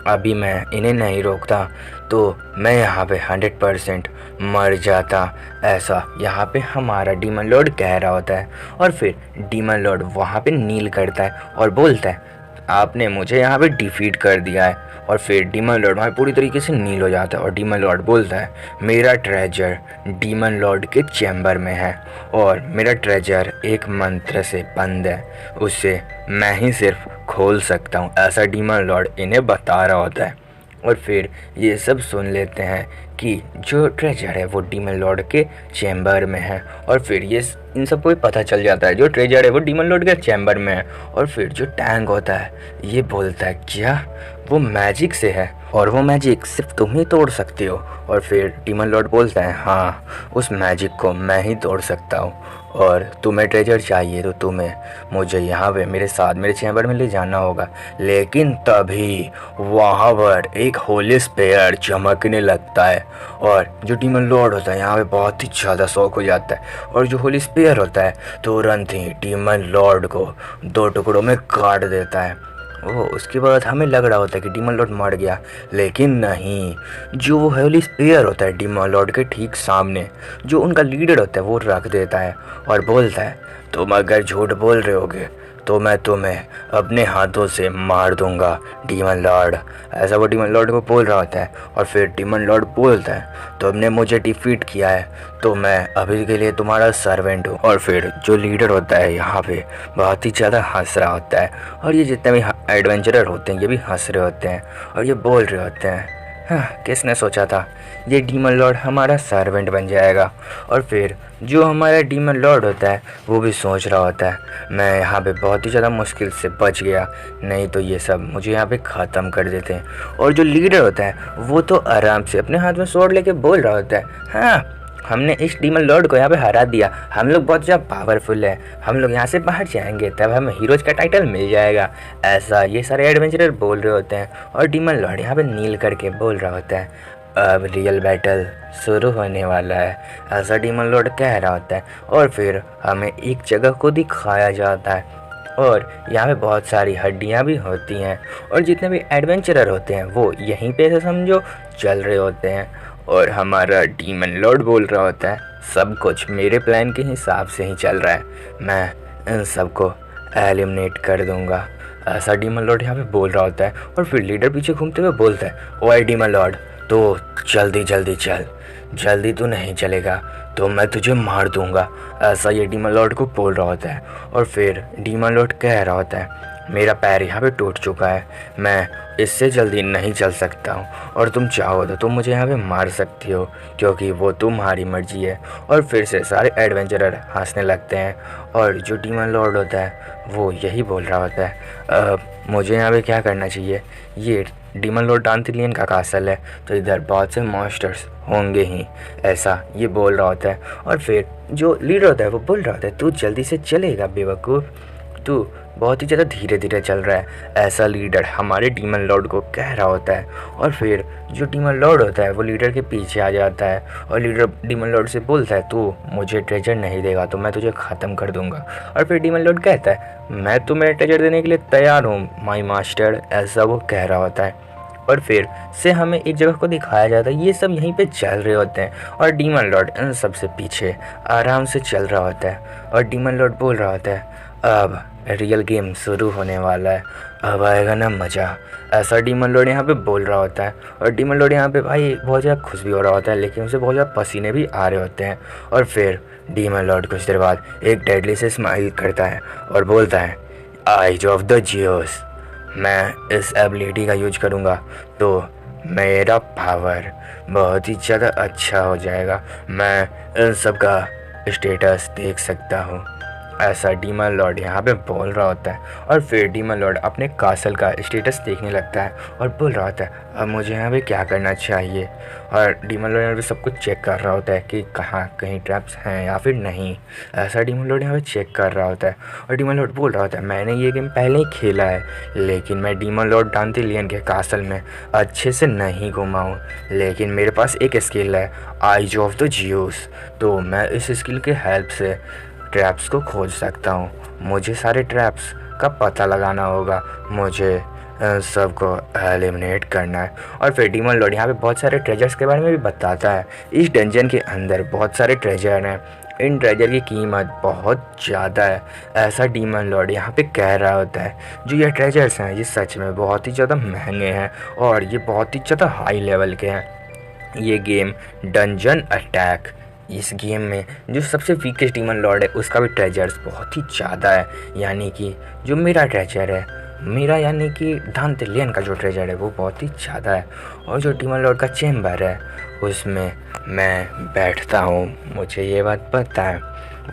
अभी मैं इन्हें नहीं रोकता तो मैं यहाँ पे 100% मर जाता। ऐसा यहाँ पे हमारा डीमन लॉर्ड कह रहा होता है। और फिर डीमन लॉर्ड वहाँ पे नील करता है और बोलता है आपने मुझे यहाँ पे डिफीट कर दिया है। और फिर डीमन लॉर्ड वहाँ पूरी तरीके से नील हो जाता है और डीमन लॉर्ड बोलता है मेरा ट्रेजर डीमन लॉर्ड के चैम्बर में है और मेरा ट्रेजर एक मंत्र से बंद है, उसे मैं ही सिर्फ खोल सकता हूँ, ऐसा डीमन लॉर्ड इन्हें बता रहा होता है। और फिर ये सब सुन लेते हैं कि जो ट्रेजर है वो डीमन लॉर्ड के चैम्बर में है। और फिर ये इन सबको भी पता चल जाता है जो ट्रेजर है वो डीमन लॉर्ड के चैम्बर में है। और फिर जो टैंक होता है ये बोलता है क्या वो मैजिक से है और वो मैजिक सिर्फ तुम ही तोड़ सकते हो। और फिर डीमन लॉर्ड बोलता है हाँ उस मैजिक को मैं ही तोड़ सकता हूँ और तुम्हें ट्रेजर चाहिए तो तुम्हें मुझे यहाँ पे मेरे साथ मेरे चैम्बर में ले जाना होगा। लेकिन तभी वहाँ पर एक होली स्पेयर चमकने लगता है और जो डीमन लॉर्ड होता है यहाँ पे बहुत ही ज़्यादा शौक हो जाता है और जो होली स्पेयर होता है तुरंत ही डीमन लॉर्ड को 2 टुकड़ों में काट देता है। उसके बाद हमें लग रहा होता है कि डीमन लॉर्ड मर गया, लेकिन नहीं, जो वो होली स्पेयर होता है डीमन लॉर्ड के ठीक सामने जो उनका लीडर होता है वो रख देता है और बोलता है तुम अगर झूठ बोल रहे होगे तो मैं तुम्हें अपने हाथों से मार दूंगा डीमन लॉर्ड। ऐसा वो डीमन लॉर्ड को बोल रहा होता है। और फिर डीमन लॉर्ड बोलता है तुमने मुझे डिफीट किया है तो मैं अभी के लिए तुम्हारा सर्वेंट हूँ। और फिर जो लीडर होता है यहाँ पे बहुत ही ज़्यादा हंस रहा होता है और ये जितने भी एडवेंचरर होते हैं ये भी हंस रहे होते हैं और ये बोल रहे होते हैं हाँ किसने सोचा था ये डीमन लॉर्ड हमारा सर्वेंट बन जाएगा। और फिर जो हमारा डीमन लॉर्ड होता है वो भी सोच रहा होता है मैं यहाँ पे बहुत ही ज़्यादा मुश्किल से बच गया, नहीं तो ये सब मुझे यहाँ पे ख़त्म कर देते हैं। और जो लीडर होता है वो तो आराम से अपने हाथ में स्वॉर्ड लेके बोल रहा होता है हाँ हमने इस डीमन लॉर्ड को यहाँ पे हरा दिया, हम लोग बहुत ज़्यादा पावरफुल है, हम लोग यहाँ से बाहर जाएंगे तब हमें हीरोज का टाइटल मिल जाएगा। ऐसा ये सारे एडवेंचरर बोल रहे होते हैं और डीमन लॉर्ड यहाँ पे नील करके बोल रहा होता है अब रियल बैटल शुरू होने वाला है, ऐसा डीमन लॉर्ड कह रहा होता है। और फिर हमें एक जगह को दिखाया जाता है और यहाँ पे बहुत सारी हड्डियाँ भी होती हैं और जितने भी एडवेंचरर होते हैं वो यहीं पे से समझो चल रहे होते हैं। और हमारा डीमन लॉर्ड बोल रहा होता है सब कुछ मेरे प्लान के हिसाब से ही चल रहा है, मैं इन सबको एलिमिनेट कर दूंगा, ऐसा डीमन लॉर्ड यहाँ पे बोल रहा होता है। और फिर लीडर पीछे घूमते हुए बोलता है ओए डीमन लॉर्ड, तो जल्दी जल्दी चल, जल्दी तो नहीं चलेगा तो मैं तुझे मार दूंगा, ऐसा ये डीमन लॉर्ड को बोल रहा होता है। और फिर डीमन लॉर्ड कह रहा होता है मेरा पैर यहाँ पे टूट चुका है, मैं इससे जल्दी नहीं चल सकता हूँ और तुम चाहो तो तुम मुझे यहाँ पे मार सकती हो क्योंकि वो तुम्हारी मर्जी है। और फिर से सारे एडवेंचरर हंसने लगते हैं और जो डीमन लॉर्ड होता है वो यही बोल रहा होता है मुझे यहाँ पे क्या करना चाहिए, ये डीमन लॉर्ड डांथिलियन का कासल है तो इधर बहुत से मॉन्स्टर्स होंगे ही, ऐसा ये बोल रहा होता है। और फिर जो लीडर होता है वो बोल रहा होता है तू जल्दी से चलेगा बेवकूफ़, तू बहुत ही ज़्यादा धीरे धीरे चल रहा है, ऐसा लीडर हमारे डीमन लॉर्ड को कह रहा होता है। और फिर जो डीमन लॉर्ड होता है वो लीडर के पीछे आ जाता है और लीडर डीमन लॉर्ड से बोलता है तू मुझे ट्रेजर नहीं देगा तो मैं तुझे ख़त्म कर दूंगा। और फिर डीमन लॉर्ड कहता है मैं तुम्हें ट्रेजर देने के लिए तैयार हूँ माई मास्टर, ऐसा वो कह रहा होता है। और फिर से हमें एक जगह को दिखाया जाता है, ये सब यहीं पे चल रहे होते हैं और डीमन लॉर्ड इन सब से पीछे आराम से चल रहा होता है। और डीमन लॉर्ड बोल रहा होता है अब रियल गेम शुरू होने वाला है, अब आएगा ना मज़ा, ऐसा डीमन लॉर्ड यहाँ पे बोल रहा होता है। और डीमन लॉर्ड यहाँ पे भाई बहुत ज़्यादा खुश भी हो रहा होता है लेकिन उसे बहुत ज़्यादा पसीने भी आ रहे होते हैं। और फिर डीमन लॉर्ड कुछ देर बाद एक डेडली से स्माइल करता है और बोलता है आइज ऑफ द जियोस, मैं इस एबिलिटी का यूज करूँगा तो मेरा पावर बहुत ही ज़्यादा अच्छा हो जाएगा, मैं इन सब का स्टेटस देख सकता हूँ, ऐसा डीमन लॉर्ड यहाँ पे बोल रहा होता है। और फिर डीमन लॉर्ड अपने कासल का स्टेटस देखने लगता है और बोल रहा होता है अब मुझे यहाँ पे क्या करना चाहिए। और डीमन लॉर्ड यहाँ पे सब कुछ चेक कर रहा होता है कि कहाँ कहीं ट्रैप्स हैं या फिर नहीं, ऐसा डीमन लॉर्ड यहाँ पे चेक कर रहा होता है। और डीमन लॉर्ड बोल रहा होता है मैंने ये गेम पहले ही खेला है लेकिन मैं डीमन लॉर्ड डांथिलियन के कासल में अच्छे से नहीं घूमा हूँ, लेकिन मेरे पास एक स्किल है आइज ऑफ द जियोस, तो मैं इस स्किल के हेल्प से ट्रैप्स को खोज सकता हूँ, मुझे सारे ट्रैप्स का पता लगाना होगा, मुझे सबको एलिमिनेट करना है। और फिर डीमन लॉर्ड यहाँ पे बहुत सारे ट्रेजर्स के बारे में भी बताता है, इस डंजन के अंदर बहुत सारे ट्रेजर हैं, इन ट्रेजर की कीमत बहुत ज़्यादा है, ऐसा डीमन लॉर्ड यहाँ पे कह रहा होता है। जो ये ट्रेजर्स हैं ये सच में बहुत ही ज़्यादा महंगे हैं और ये बहुत ही ज़्यादा हाई लेवल के हैं। ये गेम डंजन अटैक, इस गेम में जो सबसे वीकेस्ट डीमन लॉर्ड है उसका भी ट्रेजर्स बहुत ही ज़्यादा है, यानी कि जो मेरा ट्रेजर है, मेरा यानी कि डांथिलियन का जो ट्रेजर है वो बहुत ही ज़्यादा है। और जो डीमन लॉर्ड का चेम्बर है उसमें मैं बैठता हूँ, मुझे ये बात पता है।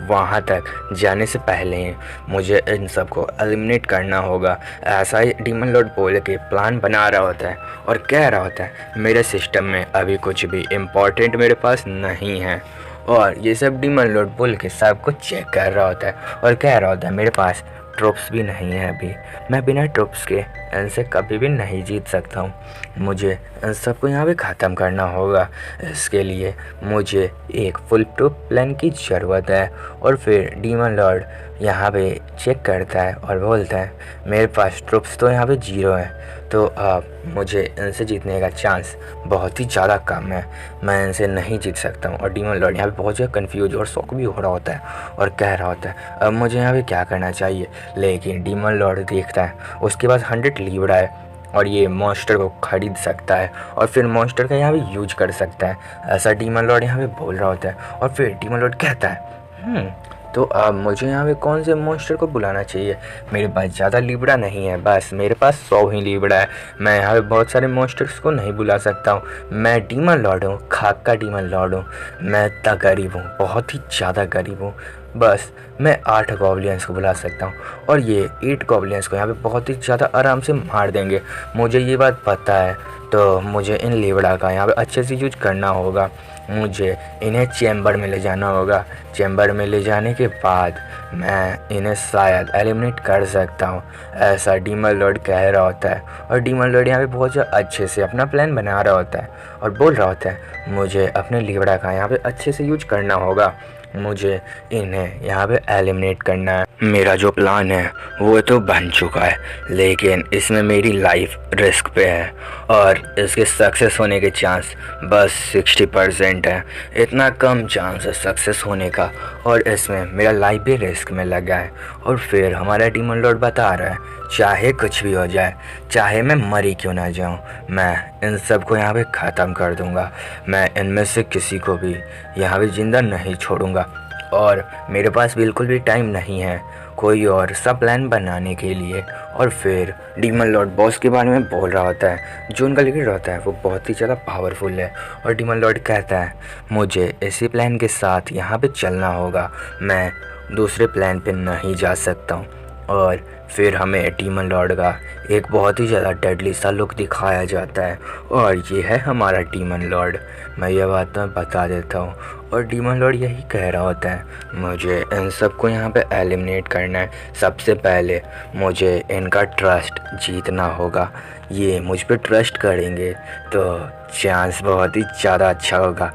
वहाँ तक जाने से पहले मुझे इन सबको एलिमिनेट करना होगा, ऐसा ही डीमन लॉर्ड बोल के प्लान बना रहा होता है और कह रहा होता है मेरे सिस्टम में अभी कुछ भी इम्पोर्टेंट मेरे पास नहीं है। और ये सब डीमन लॉर्ड बोल के सब कुछ चेक कर रहा होता है और कह रहा होता है मेरे पास ट्रुप्स भी नहीं है अभी, मैं बिना ट्रुप्स के इनसे कभी भी नहीं जीत सकता हूँ, मुझे इन सबको यहाँ पे ख़त्म करना होगा, इसके लिए मुझे एक फुल प्रूफ प्लान की ज़रूरत है। और फिर डीमन लॉर्ड यहाँ पे चेक करता है और बोलता है मेरे पास ट्रुप्स तो यहाँ पे 0 है, तो अब मुझे इनसे जीतने का चांस बहुत ही ज़्यादा कम है, मैं इनसे नहीं जीत सकता हूँ। और डीमन लॉर्ड यहाँ पे बहुत ज़्यादा कन्फ्यूज और शॉक भी हो रहा होता है और कह रहा होता है अब मुझे यहाँ पे क्या करना चाहिए। लेकिन डीमन लॉर्ड देखता है उसके पास 100 लीबड़ा है और ये मॉन्स्टर को खरीद सकता है और फिर मॉन्स्टर का यहाँ पे यूज कर सकता है, ऐसा डीमन लॉर्ड यहाँ पे बोल रहा होता है। और फिर डीमन लॉर्ड कहता है तो अब मुझे यहाँ पे कौन से मॉन्स्टर को बुलाना चाहिए, मेरे पास ज़्यादा लीबड़ा नहीं है, बस मेरे पास 100 ही लीबड़ा है, मैं यहाँ पे बहुत सारे मॉन्स्टर्स को नहीं बुला सकता हूँ, मैं डीमन लॉर्ड हूँ, खाक का डीमन लॉर्ड हूँ, मैं इतना गरीब हूँ, बहुत ही ज़्यादा गरीब हूँ, बस मैं 8 गॉब्लियंस को बुला सकता हूँ और ये 8 गॉब्लियंस को यहाँ पे बहुत ही ज़्यादा आराम से मार देंगे, मुझे ये बात पता है। तो मुझे इन लीबड़ा का यहाँ पे अच्छे से यूज करना होगा, मुझे इन्हें चैम्बर में ले जाना होगा, चैम्बर में ले जाने के बाद मैं इन्हें शायद एलिमिनेट कर सकता हूँ, ऐसा डीमन लॉर्ड कह रहा होता है। और डीमन लॉर्ड यहाँ पे बहुत ज़्यादा अच्छे से अपना प्लान बना रहा होता है और बोल रहा होता है मुझे अपने लीवड़ा का यहाँ पे अच्छे से यूज करना होगा, मुझे इन्हें यहाँ पे एलिमिनेट करना है। मेरा जो प्लान है वो तो बन चुका है, लेकिन इसमें मेरी लाइफ रिस्क पे है और इसके सक्सेस होने के चांस बस 60% है। इतना कम चांस है सक्सेस होने का और इसमें मेरा लाइफ भी रिस्क में लगा है। और फिर हमारा डीमन लॉर्ड बता रहा है चाहे कुछ भी हो जाए, चाहे मैं मरी क्यों ना जाऊं, मैं इन सब को यहाँ पे ख़त्म कर दूंगा। मैं इनमें से किसी को भी यहाँ पे ज़िंदा नहीं छोड़ूंगा और मेरे पास बिल्कुल भी टाइम नहीं है कोई और सब प्लान बनाने के लिए। और फिर डीमन लॉर्ड बॉस के बारे में बोल रहा होता है। जो उनका लीडर होता है वो बहुत ही ज़्यादा पावरफुल है और डीमन लॉर्ड कहता है मुझे इसी प्लान के साथ यहाँ पे चलना होगा, मैं दूसरे प्लान पे नहीं जा सकता हूँ। और फिर हमें डीमन लॉर्ड का एक बहुत ही ज़्यादा डेडली सा लुक दिखाया जाता है और ये है हमारा डीमन लॉर्ड। मैं ये बात बता देता हूँ और डीमन लॉर्ड यही कह रहा होता है मुझे इन सबको यहाँ पे एलिमिनेट करना है। सबसे पहले मुझे इनका ट्रस्ट जीतना होगा, ये मुझ पे ट्रस्ट करेंगे तो चांस बहुत ही ज़्यादा अच्छा होगा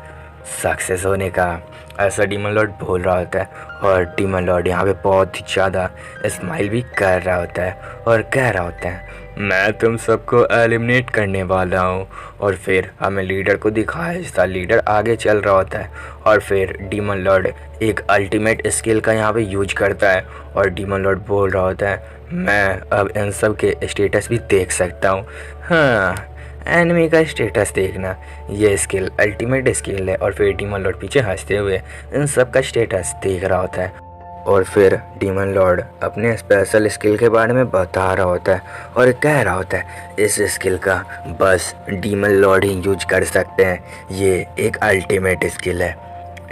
सक्सेस होने का, ऐसा डीमन लॉर्ड बोल रहा होता है। और डीमन लॉर्ड यहाँ पे बहुत ही ज़्यादा स्माइल भी कर रहा होता है और कह रहा होता है मैं तुम सबको एलिमिनेट करने वाला हूँ। और फिर हमें लीडर को दिखाया जिसका लीडर आगे चल रहा होता है और फिर डीमन लॉर्ड एक अल्टीमेट स्किल का यहाँ पे यूज करता है और डीमन लॉर्ड बोल रहा होता है मैं अब इन सब के स्टेटस भी देख सकता हूँ। हाँ, एनिमी का स्टेटस देखना ये स्किल अल्टीमेट स्किल है। और फिर डीमन लॉर्ड पीछे हंसते हुए इन सब का स्टेटस देख रहा होता है और फिर डीमन लॉर्ड अपने स्पेशल स्किल के बारे में बता रहा होता है और कह रहा होता है इस स्किल का बस डीमन लॉर्ड ही यूज कर सकते हैं, ये एक अल्टीमेट स्किल है,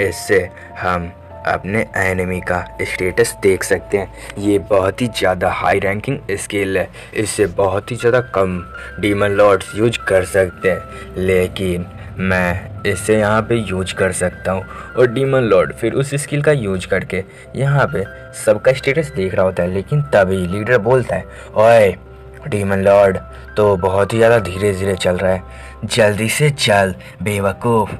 इससे हम अपने एनिमी का स्टेटस देख सकते हैं। ये बहुत ही ज़्यादा हाई रैंकिंग स्किल है, इससे बहुत ही ज़्यादा कम डीमन लॉर्ड्स यूज कर सकते हैं, लेकिन मैं इसे यहाँ पे यूज कर सकता हूँ। और डीमन लॉर्ड फिर उस स्किल का यूज करके यहाँ पे सबका स्टेटस देख रहा होता है। लेकिन तभी लीडर बोलता है ओए डीमन लॉर्ड तो बहुत ही ज़्यादा धीरे धीरे चल रहा है, जल्दी से चल बेवकूफ़,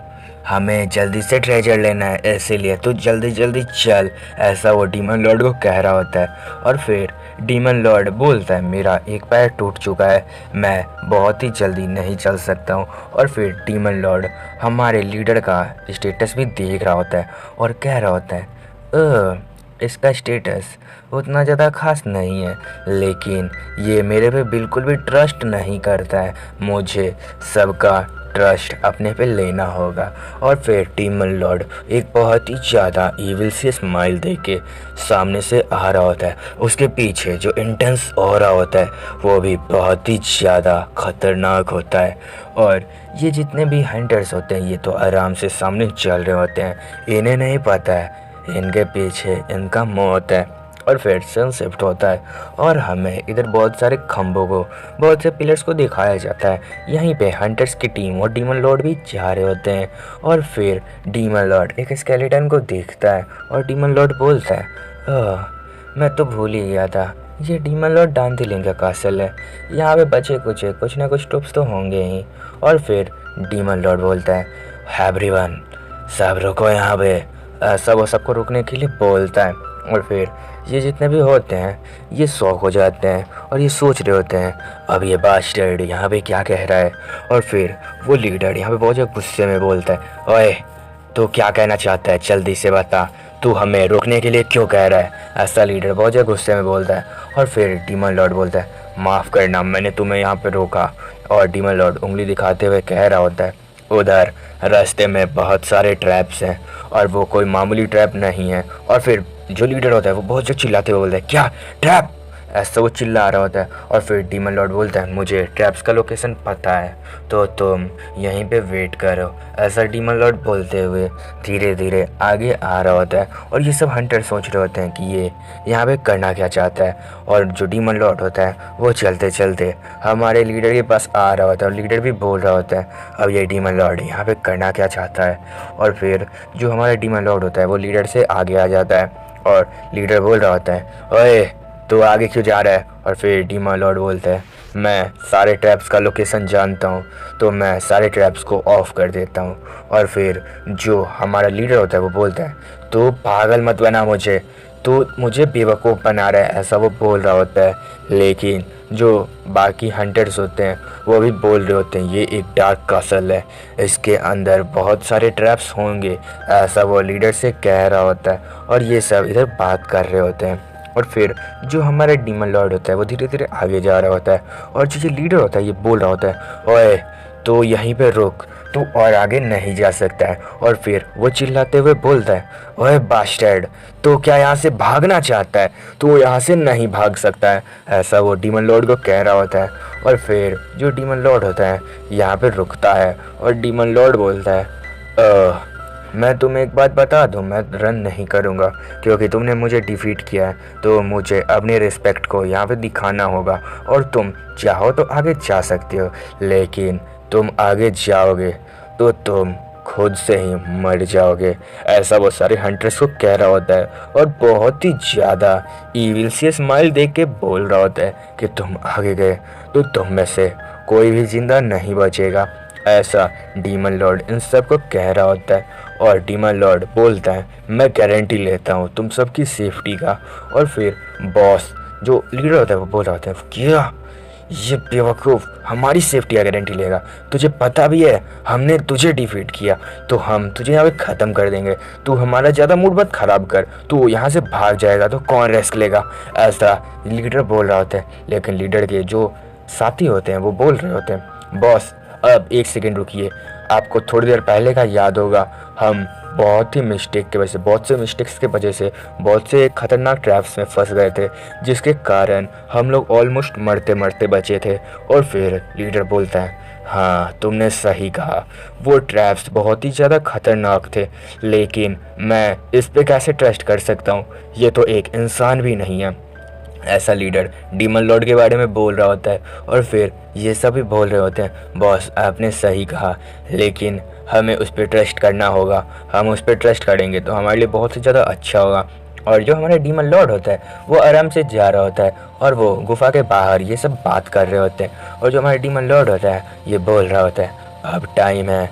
हमें जल्दी से ट्रेजर लेना है इसीलिए तो जल्दी जल्दी चल, ऐसा वो डीमन लॉर्ड को कह रहा होता है। और फिर डीमन लॉर्ड बोलता है मेरा एक पैर टूट चुका है, मैं बहुत ही जल्दी नहीं चल सकता हूँ। और फिर डीमन लॉर्ड हमारे लीडर का स्टेटस भी देख रहा होता है और कह रहा होता है इसका स्टेटस उतना ज़्यादा खास नहीं है, लेकिन ये मेरे पे बिल्कुल भी ट्रस्ट नहीं करता है, मुझे सबका ट्रस्ट अपने पे लेना होगा। और फिर डीमन लॉर्ड एक बहुत ही ज़्यादा ईविल सी स्माइल देके सामने से आ रहा होता है, उसके पीछे जो इंटेंस ऑरा होता है वो भी बहुत ही ज़्यादा खतरनाक होता है। और ये जितने भी हंटर्स होते हैं ये तो आराम से सामने चल रहे होते हैं, इन्हें नहीं पता है इनके पीछे इनका मौत है। और फिर सन शिफ्ट होता है और हमें इधर बहुत सारे खंभों को, बहुत से पिलर्स को दिखाया जाता है। यहीं पे हंटर्स की टीम और डीमन लॉर्ड भी जा रहे होते हैं। और फिर डीमन लॉर्ड एक स्केलेटन को देखता है और डीमन लॉर्ड बोलता है मैं तो भूल ही गया था, ये डीमन लॉर्ड डांथिलिन का कासल है, यहाँ पे बचे कुछ ना कुछ ट्रुप्स तो होंगे ही। और फिर डीमन लॉर्ड बोलता है एवरीवन सब रुको यहाँ पे, ऐसा वो सबको रुकने के लिए बोलता है। और फिर ये जितने भी होते हैं ये शौक हो जाते हैं और ये सोच रहे होते हैं अब ये बास्टर्ड यहाँ पे क्या कह रहा है। और फिर वो लीडर यहाँ पे बहुत ज़्यादा गुस्से में बोलता है ओए तू क्या कहना चाहता है, जल्दी से बता, तू हमें रुकने के लिए क्यों कह रहा है, ऐसा लीडर बहुत ज़्यादा गुस्से में बोलता है। और फिर डीमन लॉर्ड बोलता है माफ़ करना मैंने तुम्हें यहाँ पे रोका। और डीमन लॉर्ड उंगली दिखाते हुए कह रहा होता है उधर रास्ते में बहुत सारे ट्रैप्स हैं और वो कोई मामूली ट्रैप नहीं है। और फिर जो लीडर होता है वो बहुत ज़्यादा चिल्लाते हुए बोलता है क्या ट्रैप, ऐसा वो चिल्ला रहा होता है। और फिर डीमन लॉर्ड बोलता है मुझे ट्रैप्स का लोकेशन पता है तो तुम यहीं पे वेट करो, ऐसा डीमन लॉर्ड बोलते हुए धीरे धीरे आगे आ रहा होता है। और ये सब हंटर सोच रहे होते हैं कि ये यहाँ पे करना क्या चाहता है। और जो डीमन लॉर्ड होता है वो चलते चलते हमारे लीडर के पास आ रहा होता है और लीडर भी बोल रहा होता है अब ये डीमन लॉर्ड यहाँ पे करना क्या चाहता है। और फिर जो हमारा डीमन लॉर्ड होता है वो लीडर से आगे आ जाता है और लीडर बोल रहा होता है ओए तू आगे क्यों जा रहा है। और फिर डीमन लॉर्ड बोलता है मैं सारे ट्रैप्स का लोकेशन जानता हूँ, तो मैं सारे ट्रैप्स को ऑफ कर देता हूँ। और फिर जो हमारा लीडर होता है वो बोलता है, तो पागल मत बना मुझे, तो मुझे बेवकूफ़ बना रहा है, ऐसा वो बोल रहा होता है। लेकिन जो बाकी हंटर्स होते हैं वो भी बोल रहे होते हैं ये एक डार्क कासल है, इसके अंदर बहुत सारे ट्रैप्स होंगे, ऐसा वो लीडर से कह रहा होता है। और ये सब इधर बात कर रहे होते हैं। और फिर जो हमारा डीमन लॉर्ड होता है वो धीरे धीरे आगे जा रहा होता है, और जो ये लीडर होता है ये बोल रहा होता है, ओए तो यहीं पे रुक, तू और आगे नहीं जा सकता है। और फिर वो चिल्लाते हुए बोलता है, ओए बास्टर्ड, तो क्या यहाँ से भागना चाहता है? तू यहाँ से नहीं भाग सकता है, ऐसा वो डीमन लॉर्ड को कह रहा होता है। और फिर जो डीमन लॉर्ड होता है यहाँ पे रुकता है, और डीमन लॉर्ड बोलता है, मैं तुम्हें एक बात बता दूं, मैं रन नहीं करूंगा, क्योंकि तुमने मुझे डिफीट किया है, तो मुझे अपने रिस्पेक्ट को यहाँ पे दिखाना होगा। और तुम चाहो तो आगे जा सकते हो, लेकिन तुम आगे जाओगे तो तुम खुद से ही मर जाओगे, ऐसा वो सारे हंटर्स को कह रहा होता है। और बहुत ही ज़्यादा ईविल सी स्माइल देख के बोल रहा होता है कि तुम आगे गए तो तुम में से कोई भी जिंदा नहीं बचेगा, ऐसा डीमन लॉर्ड इन सब को कह रहा होता है। और डीमन लॉर्ड बोलता है, मैं गारंटी लेता हूँ तुम सबकी सेफ्टी का। और फिर बॉस जो लीडर होता है वो बोल रहा होता है, क्या ये बेवकूफ़ हमारी सेफ्टी का गारंटी लेगा? तुझे पता भी है हमने तुझे डिफीट किया, तो हम तुझे यहाँ पे ख़त्म कर देंगे, तू हमारा ज़्यादा मूड मत ख़राब कर, तू यहाँ से भाग जाएगा तो कौन रिस्क लेगा, ऐसा लीडर बोल रहा होता है। लेकिन लीडर के जो साथी होते हैं वो बोल रहे होते हैं, बॉस अब एक सेकेंड रुकिए, आपको थोड़ी देर पहले का याद होगा हम बहुत ही मिस्टेक की वजह से, बहुत से मिस्टेक्स की वजह से बहुत से खतरनाक ट्रैप्स में फंस गए थे, जिसके कारण हम लोग ऑलमोस्ट मरते मरते बचे थे। और फिर लीडर बोलता है, हाँ तुमने सही कहा, वो ट्रैप्स बहुत ही ज़्यादा खतरनाक थे, लेकिन मैं इस पे कैसे ट्रस्ट कर सकता हूँ, ये तो एक इंसान भी नहीं है, ऐसा लीडर डीमन लॉर्ड के बारे में बोल रहा होता है। और फिर ये सब भी बोल रहे होते हैं, बॉस आपने सही कहा, लेकिन हमें उस पर ट्रस्ट करना होगा, हम उस पर ट्रस्ट करेंगे तो हमारे लिए बहुत ही ज़्यादा अच्छा होगा। और जो हमारा डीमन लॉर्ड होता है वो आराम से जा रहा होता है, और वो गुफा के बाहर ये सब बात कर रहे होते हैं। और जो हमारा डीमन लॉर्ड होता है ये बोल रहा होता है, अब टाइम है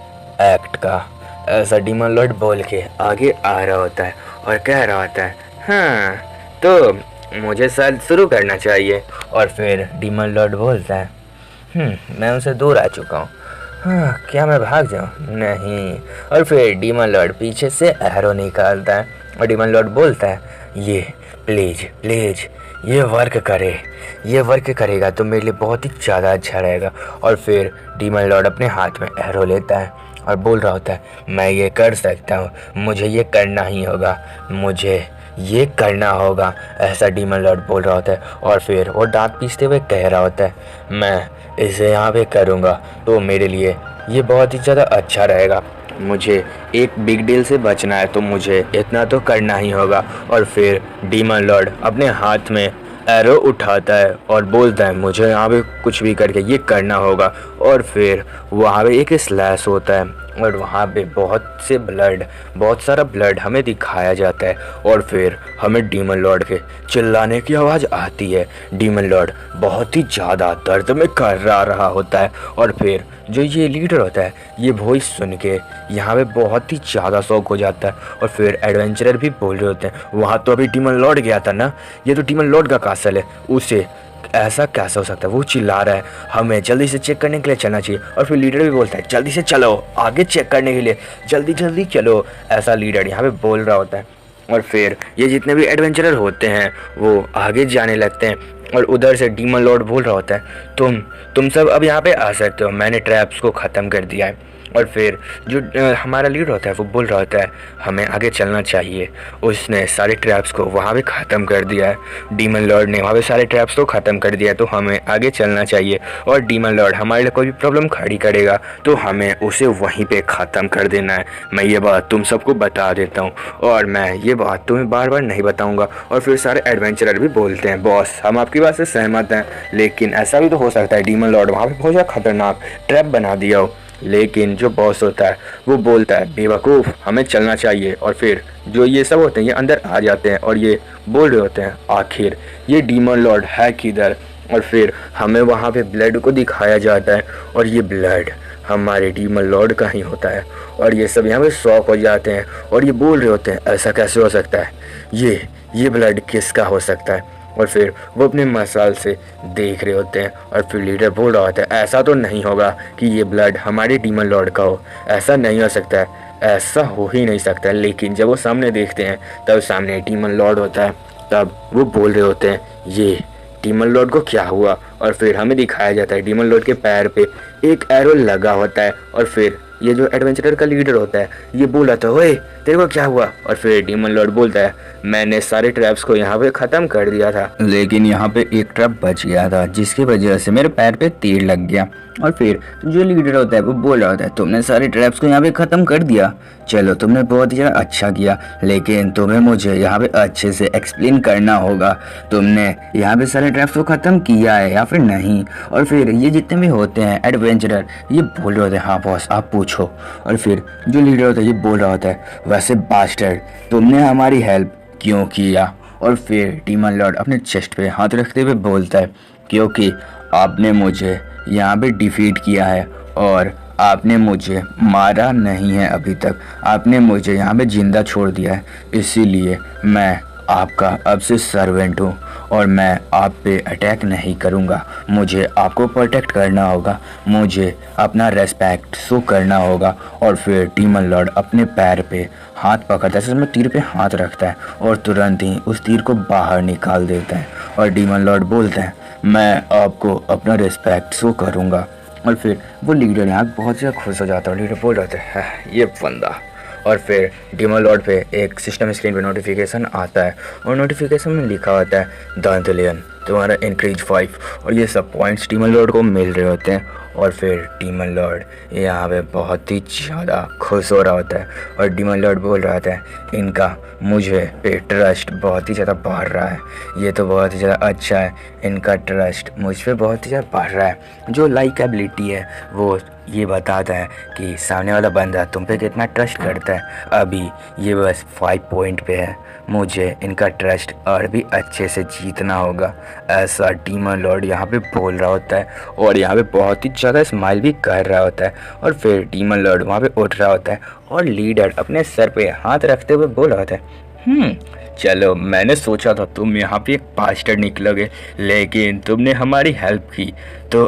एक्ट का, ऐसा डीमन लॉर्ड बोल के आगे आ रहा होता है और कह रहा होता है, हाँ तो मुझे शायद शुरू करना चाहिए। और फिर डीमन लॉर्ड बोलता है, मैं उनसे दूर आ चुका हूँ, हाँ क्या मैं भाग जाऊँ? नहीं। और फिर डीमन लॉर्ड पीछे से एरो निकालता है, और डीमन लॉर्ड बोलता है, ये प्लीज प्लीज ये वर्क करे, ये वर्क करेगा तो मेरे लिए बहुत ही ज़्यादा अच्छा रहेगा। और फिर डीमन लॉर्ड अपने हाथ में एरो लेता है और बोल रहा होता है, मैं ये कर सकता हूँ, मुझे ये करना ही होगा, मुझे ये करना होगा, ऐसा डीमन लॉर्ड बोल रहा होता है। और फिर वो दांत पीसते हुए कह रहा होता है, मैं इसे यहाँ पे करूँगा तो मेरे लिए ये बहुत ही ज़्यादा अच्छा रहेगा, मुझे एक बिग डील से बचना है तो मुझे इतना तो करना ही होगा। और फिर डीमन लॉर्ड अपने हाथ में एरो उठाता है और बोलता है, मुझे यहाँ पे कुछ भी करके ये करना होगा। और फिर वहाँ पे एक स्लैश होता है, और वहाँ पे बहुत सारा ब्लड हमें दिखाया जाता है। और फिर हमें डीमन लॉर्ड के चिल्लाने की आवाज़ आती है, डीमन लॉर्ड बहुत ही ज़्यादा दर्द में कर रहा होता है। और फिर जो ये लीडर होता है ये वॉइस सुन के यहाँ पे बहुत ही ज़्यादा शौक हो जाता है। और फिर एडवेंचरर भी बोल रहे होते हैं, वहाँ तो अभी डीमन लॉर्ड गया था ना, ये तो डीमन लॉर्ड का कासल है, उसे ऐसा कैसा हो सकता है? वो चिल्ला रहा है, हमें जल्दी से चेक करने के लिए चलना चाहिए। और फिर लीडर भी बोलता है, जल्दी से चलो आगे चेक करने के लिए, जल्दी जल्दी चलो, ऐसा लीडर यहाँ पे बोल रहा होता है। और फिर ये जितने भी एडवेंचरर होते हैं वो आगे जाने लगते हैं, और उधर से डीमन लॉर्ड बोल रहा होता है, तुम सब अब यहाँ पे आ सकते हो, मैंने ट्रैप्स को ख़त्म कर दिया है। और फिर जो हमारा लीडर होता है वो बोल रहा होता है, हमें आगे चलना चाहिए, उसने सारे ट्रैप्स को वहाँ पे ख़त्म कर दिया है, डीमन लॉर्ड ने वहाँ पे सारे ट्रैप्स को ख़त्म कर दिया है, तो हमें आगे चलना चाहिए। और डीमन लॉर्ड हमारे लिए कोई भी प्रॉब्लम खड़ी करेगा तो हमें उसे वहीं पे ख़त्म कर देना है, मैं ये बात तुम सबको बता देता हूँ, और मैं ये बात तुम्हें बार बार नहीं बताऊँगा। और फिर सारे एडवेंचरर भी बोलते हैं, बॉस हम आपकी बात से सहमत हैं, लेकिन ऐसा भी तो हो सकता है डीमन लॉर्ड वहाँ पर बहुत ज़्यादा खतरनाक ट्रैप बना दिया हो। लेकिन जो बॉस होता है वो बोलता है, बेवकूफ़ हमें चलना चाहिए। और फिर जो ये सब होते हैं ये अंदर आ जाते हैं और ये बोल रहे होते हैं, आखिर ये डीमन लॉर्ड है किधर, और फिर हमें वहाँ पे ब्लड को दिखाया जाता है और ये ब्लड हमारे डीमन लॉर्ड का ही होता है। और ये सब यहाँ पे शॉक हो जाते हैं और ये बोल रहे होते हैं ऐसा कैसे हो सकता है, ये ब्लड किसका हो सकता है। और फिर वो अपने मसाल से देख रहे होते हैं और फिर लीडर बोल रहा होता है ऐसा तो नहीं होगा कि ये ब्लड हमारे डीमन लॉर्ड का हो, ऐसा नहीं हो सकता है, ऐसा हो ही नहीं सकता। लेकिन जब वो सामने देखते हैं तब सामने डीमन लॉर्ड होता है। तब वो बोल रहे होते हैं ये डीमन लॉर्ड को क्या हुआ। और फिर हमें दिखाया जाता है डीमन लॉर्ड के पैर पे एक एरो लगा होता है। और फिर ये जो एडवेंचरर का लीडर होता है ये बोला था ओए तेरे को क्या हुआ। और फिर डीमन लॉर्ड बोलता है मैंने सारे ट्रैप्स को यहाँ पे ख़त्म कर दिया था, लेकिन यहाँ पे एक ट्रैप बच गया था जिसकी वजह से मेरे पैर पे तीर लग गया। और फिर जो लीडर होता है वो बोल रहा होता है तुमने सारे ट्रैप्स को यहाँ पे ख़त्म कर दिया, चलो तुमने बहुत ही ज़्यादा अच्छा किया, लेकिन तुम्हें मुझे यहाँ पे अच्छे से एक्सप्लेन करना होगा तुमने यहाँ पे सारे ट्रैप्स को ख़त्म किया है या फिर नहीं। और फिर ये जितने भी होते हैं एडवेंचरर ये बोल रहे होते हैं हाँ बॉस आप पूछो। और फिर जो लीडर होता है ये बोल रहा होता है वैसे बास्टर्ड तुमने हमारी हेल्प क्यों किया। और फिर डीमन लॉर्ड अपने चेस्ट पे हाथ रखते हुए बोलता है क्योंकि आपने मुझे यहाँ पे डिफीट किया है और आपने मुझे मारा नहीं है अभी तक, आपने मुझे यहाँ पे जिंदा छोड़ दिया है, इसीलिए मैं आपका अब से सर्वेंट हूँ और मैं आप पे अटैक नहीं करूँगा। मुझे आपको प्रोटेक्ट करना होगा, मुझे अपना रेस्पेक्ट शो करना होगा। और फिर डीमन लॉर्ड अपने पैर पे हाथ पकड़ता है, उसमें तीर पे हाथ रखता है और तुरंत ही उस तीर को बाहर निकाल देता है। और डीमन लॉर्ड बोलता है मैं आपको अपना रिस्पेक्ट शो करूँगा। और फिर वो लीडर यहाँ बहुत ज़्यादा खुश हो जाता है और लीडर बोल रहा था ये बंदा। और फिर डीमन लॉर्ड पे एक सिस्टम स्क्रीन पे नोटिफिकेशन आता है और नोटिफिकेशन में लिखा होता है दांतलियन तुम्हारा इंक्रीज 5। और ये सब पॉइंट्स डीमन लॉर्ड को मिल रहे होते हैं। और फिर डीमन लॉर्ड यहाँ पे बहुत ही ज़्यादा खुश हो रहा होता है और डीमन लॉर्ड बोल रहा होता है इनका मुझे पे ट्रस्ट बहुत ही ज़्यादा बढ़ रहा है, ये तो बहुत ही ज़्यादा अच्छा है, इनका ट्रस्ट मुझ पे बहुत ही ज़्यादा बढ़ रहा है। जो लाइक एबिलिटी है वो ये बताता है कि सामने वाला बंदा तुम पे कितना ट्रस्ट करता है। अभी ये बस 5 पॉइंट पे है, मुझे इनका ट्रस्ट और भी अच्छे से जीतना होगा, ऐसा डीमन लॉर्ड यहाँ पे बोल रहा होता है। और यहाँ पे बहुत ही ज़्यादा स्माइल भी कर रहा होता है। और फिर डीमन लॉर्ड वहाँ पे उठ रहा होता है और लीडर अपने सर पे हाथ रखते हुए बोल रहा होता है चलो मैंने सोचा था तुम यहाँ पे एक बास्टर्ड निकलोगे, लेकिन तुमने हमारी हेल्प की तो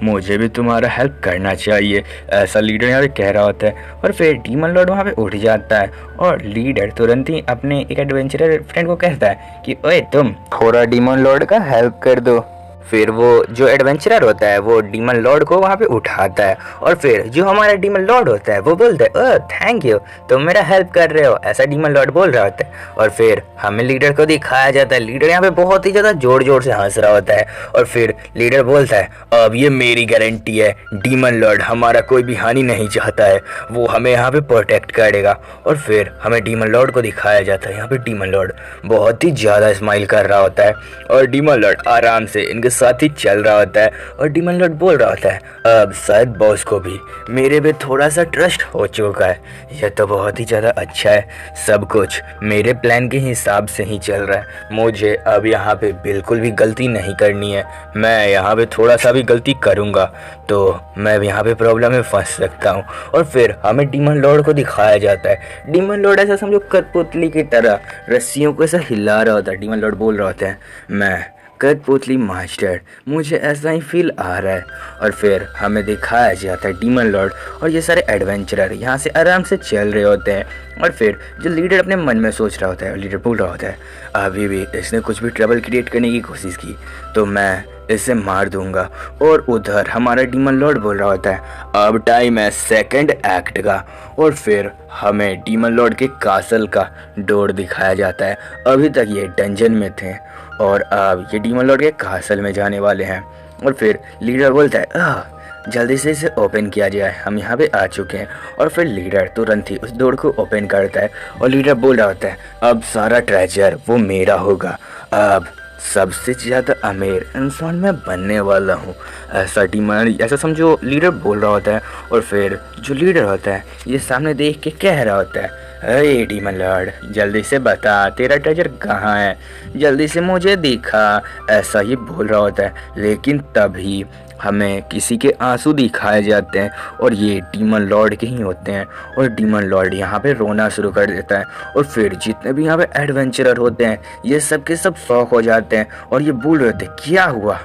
मुझे भी तुम्हारा हेल्प करना चाहिए, ऐसा लीडर यहाँ पे कह रहा होता है। और फिर डीमन लॉर्ड वहाँ पे उठ जाता है और लीडर तुरंत ही अपने एक एडवेंचरर फ्रेंड को कहता है कि ओए तुम थोड़ा डीमन लॉर्ड का हेल्प कर दो। फिर वो जो एडवेंचरर होता है वो डीमन लॉर्ड को वहाँ पे उठाता है और फिर जो हमारा डीमन लॉर्ड होता है वो बोलता है ओह थैंक यू तुम मेरा हेल्प कर रहे हो, ऐसा डीमन लॉर्ड बोल रहा होता है। और फिर हमें लीडर को दिखाया जाता है, लीडर यहाँ पे बहुत ही ज़्यादा जोर जोर से हंस रहा होता है। और फिर लीडर बोलता है अब ये मेरी गारंटी है, डीमन लॉर्ड हमारा कोई भी हानि नहीं चाहता है, वो हमें यहाँ पे प्रोटेक्ट करेगा। और फिर हमें डीमन लॉर्ड को दिखाया जाता है, यहाँ पे डीमन लॉर्ड बहुत ही ज़्यादा स्माइल कर रहा होता है और डीमन लॉर्ड आराम से इनके साथ ही चल रहा होता है। और डीमन लॉर्ड बोल रहा होता है अब शायद बॉस को भी मेरे पे थोड़ा सा ट्रस्ट हो चुका है, यह तो बहुत ही ज़्यादा अच्छा है, सब कुछ मेरे प्लान के हिसाब से ही चल रहा है, मुझे अब यहाँ पे बिल्कुल भी गलती नहीं करनी है, मैं यहाँ पे थोड़ा सा भी गलती करूँगा तो मैं यहाँ पे प्रॉब्लम में फंस सकता हूँ। और फिर हमें डीमन लॉर्ड को दिखाया जाता है, डीमन लॉर्ड ऐसा समझो कठपुतली की तरह रस्सियों को ऐसा हिला रहा होता है। डीमन लॉर्ड बोल रहा होता है मैं कठपुतली मास्टर, मुझे ऐसा ही फील आ रहा है। और फिर हमें दिखाया जाता है डीमन लॉर्ड और ये सारे एडवेंचरर यहाँ से आराम से चल रहे होते हैं। और फिर जो लीडर अपने मन में सोच रहा होता है, लीडर बोल रहा होता है अभी भी इसने कुछ भी ट्रबल क्रिएट करने की कोशिश की तो मैं इसे मार दूंगा। और उधर हमारा डीमन लॉर्ड बोल रहा होता है अब टाइम है सेकंड एक्ट का। और फिर हमें डीमन लॉर्ड के कासल का डोर दिखाया जाता है, अभी तक ये डंजन में थे और अब ये डीमन लॉर्ड के कासल में जाने वाले हैं। और फिर लीडर बोलता है जल्दी से इसे ओपन किया जाए, हम यहाँ पे आ चुके हैं। और फिर लीडर तुरंत ही उस डोर को ओपन करता है और लीडर बोल रहा होता है अब सारा ट्रेजर वो मेरा होगा, अब सबसे ज़्यादा अमीर इंसान मैं बनने वाला हूँ, ऐसा डीमन ऐसा समझो लीडर बोल रहा होता है। और फिर जो लीडर होता है ये सामने देख के कह रहा होता है अरे डीमन लॉर्ड, जल्दी से बता तेरा ट्रेजर कहाँ है, जल्दी से मुझे दिखा। ऐसा ही बोल रहा होता है, लेकिन तभी हमें किसी के आंसू दिखाए जाते हैं और ये डीमन लॉर्ड के ही होते हैं। और डीमन लॉर्ड यहाँ पे रोना शुरू कर देता है और फिर जितने भी यहाँ पे एडवेंचरर होते हैं ये सब के सब शौक हो जाते हैं और ये बोल रहे होते हैं क्या हुआ,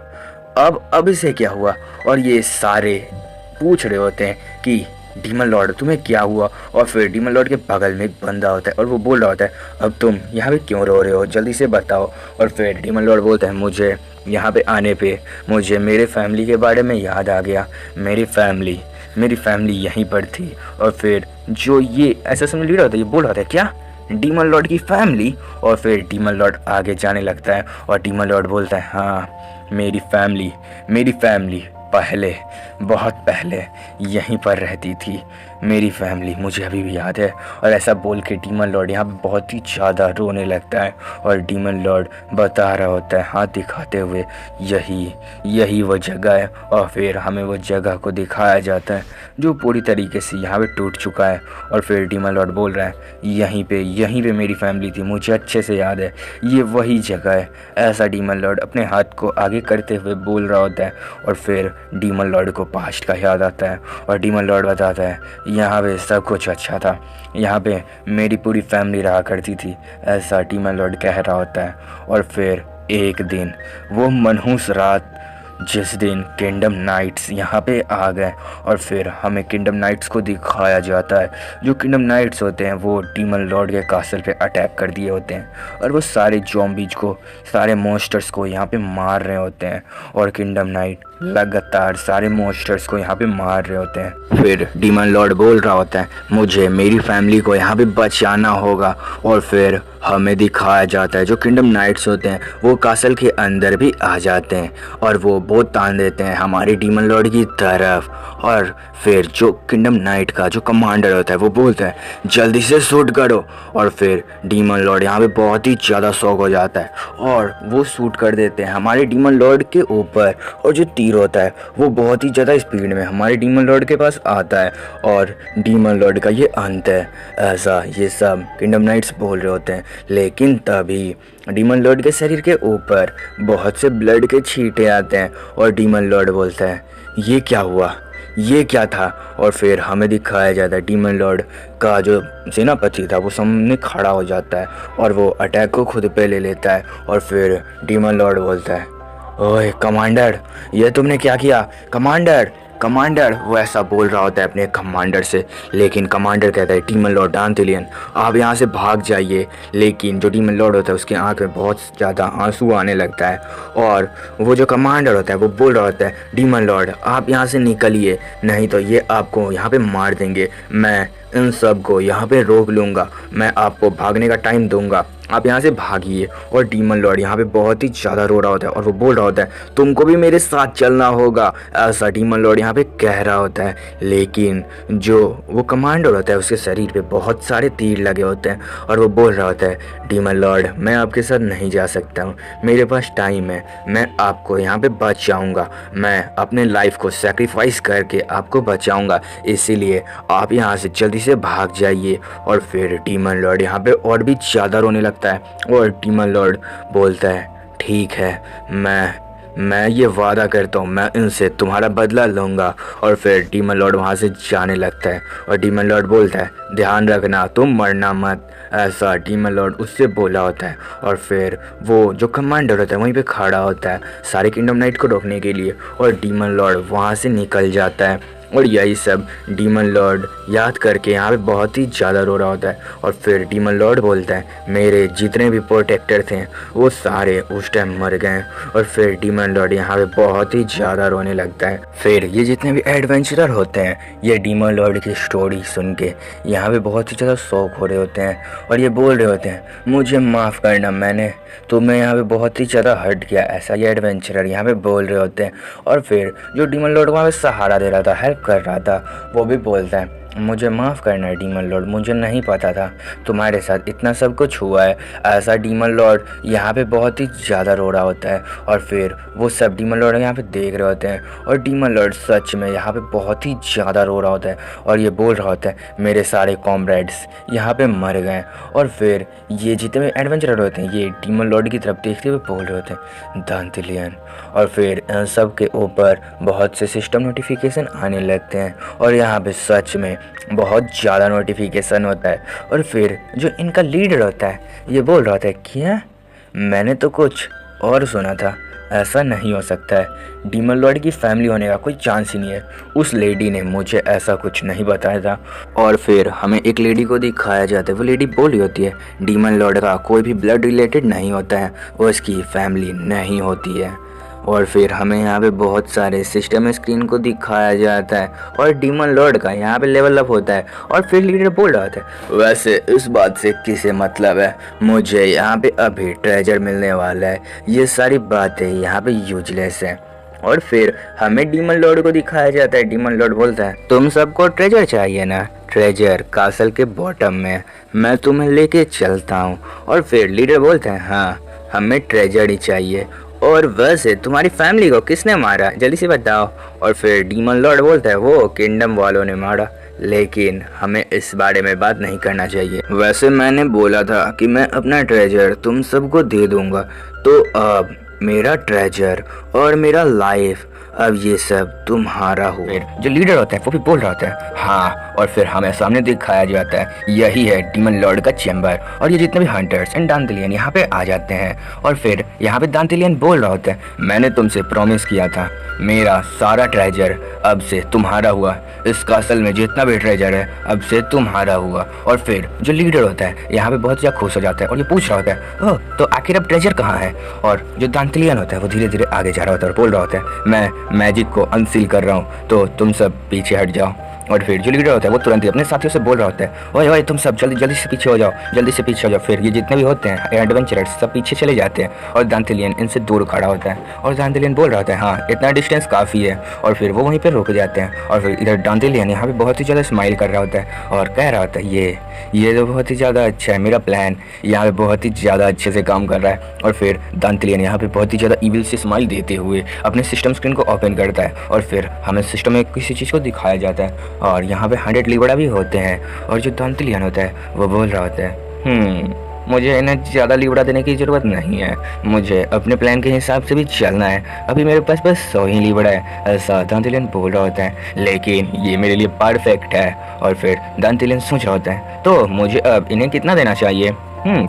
अब इसे क्या हुआ। और ये सारे पूछ रहे होते हैं कि डीमन लॉर्ड तुम्हें क्या हुआ। और फिर डीमन लॉर्ड के बगल में एक बंदा होता है और वो बोल रहा होता है अब तुम यहाँ पे क्यों रो रहे हो, जल्दी से बताओ। और फिर डीमन लॉर्ड बोलता है मुझे यहाँ पे आने पे मुझे मेरे फैमिली के बारे में याद आ गया। मेरी फैमिली यहीं पर थी। और फिर जो ये ऐसा समझ लीडर होता है ये बोल रहा था क्या डीमन लॉर्ड की फैमिली। और फिर डीमन लॉर्ड आगे जाने लगता है और डीमन लॉर्ड बोलता है हाँ मेरी फैमिली पहले, बहुत पहले यहीं पर रहती थी। मेरी फैमिली मुझे अभी भी याद है। और ऐसा बोल के डीमन लॉर्ड यहाँ पे बहुत ही ज़्यादा रोने लगता है और डीमन लॉर्ड बता रहा होता है हाथ दिखाते हुए यही वो जगह है। और फिर हमें वो जगह को दिखाया जाता है जो पूरी तरीके से यहाँ पे टूट चुका है। और फिर डीमन लॉर्ड बोल रहा है यहीं पे मेरी फैमिली थी, मुझे अच्छे से याद है, ये वही जगह है। ऐसा डीमन लॉर्ड अपने हाथ को आगे करते हुए बोल रहा होता है। और फिर डीमन लॉर्ड को पास्ट का याद आता है और डीमन लॉर्ड बताता है यहाँ पे सब कुछ अच्छा था, यहाँ पे मेरी पूरी फैमिली रहा करती थी, ऐसा डीमन लॉर्ड कह रहा होता है। और फिर एक दिन वो मनहूस रात जिस दिन किंगडम नाइट्स यहाँ पे आ गए और फिर हमें किंगडम नाइट्स को दिखाया जाता है। जो किंगडम नाइट्स होते हैं वो डीमन लॉर्ड के कासल पे अटैक कर दिए होते हैं और वो सारे ज़ॉम्बीज को, सारे मॉन्स्टर्स को यहाँ पे मार रहे होते हैं। और किंगडम नाइट लगातार सारे मॉन्स्टर्स को यहाँ पे मार रहे होते हैं। फिर डीमन लॉर्ड बोल रहा होता है मुझे मेरी फैमिली को यहाँ पे बचाना होगा। और फिर हमें दिखाया जाता है जो किंगडम नाइट्स होते हैं वो कासल के अंदर भी आ जाते हैं और वो बहुत तान देते हैं हमारे डीमन लॉर्ड की तरफ। और फिर जो किंगडम नाइट का जो कमांडर होता है वो बोलता है जल्दी से शूट करो। और फिर डीमन लॉर्ड यहाँ पे बहुत ही ज़्यादा शौक हो जाता है और वो शूट कर देते हैं हमारे डीमन लॉर्ड के ऊपर। और जो तीर होता है वो बहुत ही ज़्यादा स्पीड में हमारे डीमन लॉर्ड के पास आता है और डीमन लॉर्ड का ये अंत है। ऐसा ये सब किंगडम नाइट्स बोल रहे होते हैं, लेकिन तभी डीमन लॉर्ड के शरीर के ऊपर बहुत से ब्लड के छींटे आते हैं और डीमन लॉर्ड बोलता है ये क्या हुआ, ये क्या था। और फिर हमें दिखाया जाता है डीमन लॉर्ड का जो सेनापति था वो सामने खड़ा हो जाता है और वो अटैक को खुद पे ले लेता है। और फिर डीमन लॉर्ड बोलता है ओए कमांडर, ये तुमने क्या किया कमांडर। वो ऐसा बोल रहा होता है अपने कमांडर से, लेकिन कमांडर कहता है डीमन लॉर्ड डांटेलियन आप यहाँ से भाग जाइए। लेकिन जो डीमन लॉर्ड होता है उसके आंख में बहुत ज़्यादा आंसू आने लगता है और वो जो कमांडर होता है वो बोल रहा होता है डीमन लॉर्ड आप यहाँ से निकलिए, नहीं तो ये आपको यहाँ पे मार देंगे। मैं इन सब को यहाँ पे रोक लूँगा, मैं आपको भागने का टाइम दूंगा, आप यहाँ से भागिए। और डीमन लॉर्ड यहाँ पे बहुत ही ज़्यादा रो रहा होता है और वो बोल रहा होता है तुमको भी मेरे साथ चलना होगा, ऐसा डीमन लॉर्ड यहाँ पे कह रहा होता है। लेकिन जो वो कमांडर होता है उसके शरीर पे बहुत सारे तीर लगे होते हैं और वो बोल रहा होता है डीमन लॉर्ड मैं आपके साथ नहीं जा सकता हूँ, मेरे पास टाइम है, मैं आपको यहाँ पे बचाऊँगा, मैं अपने लाइफ को सेक्रीफाइस करके आपको बचाऊँगा, इसीलिए आप यहाँ से जल्दी से भाग जाइए। और फिर डीमन लॉर्ड यहाँ पे और भी ज़्यादा रोने लगता है और डीमन लॉर्ड बोलता है ठीक है मैं ये वादा करता हूँ मैं इनसे तुम्हारा बदला लूँगा। और फिर डीमन लॉर्ड वहाँ से जाने लगता है और डीमन लॉर्ड बोलता है ध्यान रखना तुम मरना मत, ऐसा डीमन लॉर्ड उससे बोला होता है। और फिर वो जो कमांडर होता है वहीं पे खड़ा होता है सारे किंगडम नाइट को रोकने के लिए और डीमन लॉर्ड वहाँ से निकल जाता है। और यही सब डीमन लॉर्ड याद करके यहाँ पे बहुत ही ज़्यादा रो रहा होता है। और फिर डीमन लॉर्ड बोलता है मेरे जितने भी प्रोटेक्टर थे वो सारे उस टाइम मर गए। और फिर डीमन लॉर्ड यहाँ पे बहुत ही ज़्यादा रोने लगता है। फिर ये जितने भी एडवेंचरर होते हैं ये डीमन लॉर्ड की स्टोरी सुन के यहाँ पे बहुत ही ज़्यादा शौक हो रहे होते हैं और ये बोल रहे होते हैं मुझे माफ़ करना, मैंने तुम्हें यहाँ पे बहुत ही ज़्यादा हर्ट किया, ऐसा ये एडवेंचरर यहाँ पे बोल रहे होते हैं। और फिर जो डीमन लॉर्ड वहाँ पे सहारा दे रहा था, हेल्प कर रहा था, वो भी बोलता है मुझे माफ़ करना डीमन लॉर्ड, मुझे नहीं पता था तुम्हारे साथ इतना सब कुछ हुआ है। ऐसा डीमन लॉर्ड यहाँ पे बहुत ही ज़्यादा रो रहा होता है और फिर वो सब डीमन लॉर्ड यहाँ पे देख रहे होते हैं और डीमन लॉर्ड सच में यहाँ पे बहुत ही ज़्यादा रो रहा होता है और ये बोल रहा होता है मेरे सारे कॉमरेड्स यहाँ पे मर गए। और फिर ये जितने भी एडवेंचरर होते हैं ये डीमन लॉर्ड की तरफ देखते हुए बोल रहे होते हैं दांतिलियन। और फिर इन सब के ऊपर बहुत से सिस्टम नोटिफिकेशन आने लगते हैं और यहाँ पे सच में बहुत ज़्यादा नोटिफिकेशन होता है। और फिर जो इनका लीडर होता है ये बोल रहा होता है क्या, मैंने तो कुछ और सुना था, ऐसा नहीं हो सकता है, डीमन लॉर्ड की फैमिली होने का कोई चांस ही नहीं है, उस लेडी ने मुझे ऐसा कुछ नहीं बताया था। और फिर हमें एक लेडी को दिखाया जाता है, वो लेडी बोल रही होती है डीमन लॉर्ड का कोई भी ब्लड रिलेटेड नहीं होता है, वो इसकी फैमिली नहीं होती है। और फिर हमें यहाँ पे बहुत सारे सिस्टम स्क्रीन को दिखाया जाता है और डीमन लॉर्ड का यहाँ पे लेवल अप होता है। और फिर लीडर बोल रहा था वैसे इस बात से किसे मतलब है, मुझे यहाँ पे अभी ट्रेजर मिलने वाला है, ये सारी बातें यहाँ पे यूजलेस है। और फिर हमें डीमन लॉर्ड को दिखाया जाता है, डीमन लॉर्ड बोलता है तुम सबको ट्रेजर चाहिए ना, ट्रेजर कासल के बॉटम में, मैं तुम्हें लेके चलता हूँ। और फिर लीडर बोलता है हाँ हमें ट्रेजर ही चाहिए, और वैसे तुम्हारी फैमिली को किसने मारा, जल्दी से बताओ। और फिर डीमन लॉर्ड बोलता है वो किंगडम वालों ने मारा, लेकिन हमें इस बारे में बात नहीं करना चाहिए। वैसे मैंने बोला था कि मैं अपना ट्रेजर तुम सबको दे दूंगा, तो अब मेरा ट्रेजर और मेरा लाइफ अब ये सब तुम्हारा हो। फिर जो लीडर होता है वो भी बोल रहा होता है हाँ। और फिर हमें सामने दिखाया जाता है यही है डीमन लॉर्ड का चैम्बर और ये जितने भी हंटर्स एंड दांतिलियन यहाँ पे आ जाते हैं। और फिर यहाँ पे दांतिलियन बोल रहा होता है मैंने तुमसे प्रॉमिस किया था मेरा सारा ट्रेजर अब से तुम्हारा हुआ, इस कासल में जितना भी ट्रेजर है अब से तुम्हारा हुआ। और फिर जो लीडर होता है यहाँ पे बहुत ज़्यादा खुश हो जाता है और ये पूछ रहा होता है ओह तो आखिर अब ट्रेजर कहाँ है। और जो दांतिलियन होता है वो धीरे धीरे आगे जा रहा होता है और बोल रहा होता है मैं मैजिक को अनसील कर रहा हूँ, तो तुम सब पीछे हट जाओ। और फिर जो लीडर होता है वो तुरंत ही अपने साथियों से बोल रहा होता है ओए ओए तुम सब जल्दी जल्दी से पीछे हो जाओ, जल्दी से पीछे हो जाओ। फिर ये जितने भी होते हैं एडवेंचरर्स सब पीछे चले जाते हैं और दांतिलियन इनसे दूर खड़ा होता है और दांतिलियन बोल रहा होता है हाँ इतना डिस्टेंस काफ़ी है। और फिर वो वहीं पर रुक जाते हैं और फिर इधर दांतिलियन यहाँ पे बहुत ही ज़्यादा स्माइल कर रहा होता है और कह रहा होता है ये तो बहुत ही ज़्यादा अच्छा है, मेरा प्लान यहाँ पे बहुत ही ज़्यादा अच्छे से काम कर रहा है। और फिर दांतिलियन यहाँ पे बहुत ही ज़्यादा ईविल से स्माइल देते हुए अपने सिस्टम स्क्रीन को ओपन करता है और फिर हमें सिस्टम में किसी चीज़ को दिखाया जाता है और यहाँ पे 100 लीबड़ा भी होते हैं। और जो दांतिलियन होता है वो बोल रहा होता है मुझे इन्हें ज़्यादा लीबड़ा देने की ज़रूरत नहीं है, मुझे अपने प्लान के हिसाब से भी चलना है, अभी मेरे पास बस 100 ही लीबड़ा है, ऐसा दांतिलियन बोल रहा होता है, लेकिन ये मेरे लिए परफेक्ट है। और फिर दांतिलियन सोच रहा होता है तो मुझे अब इन्हें कितना देना चाहिए।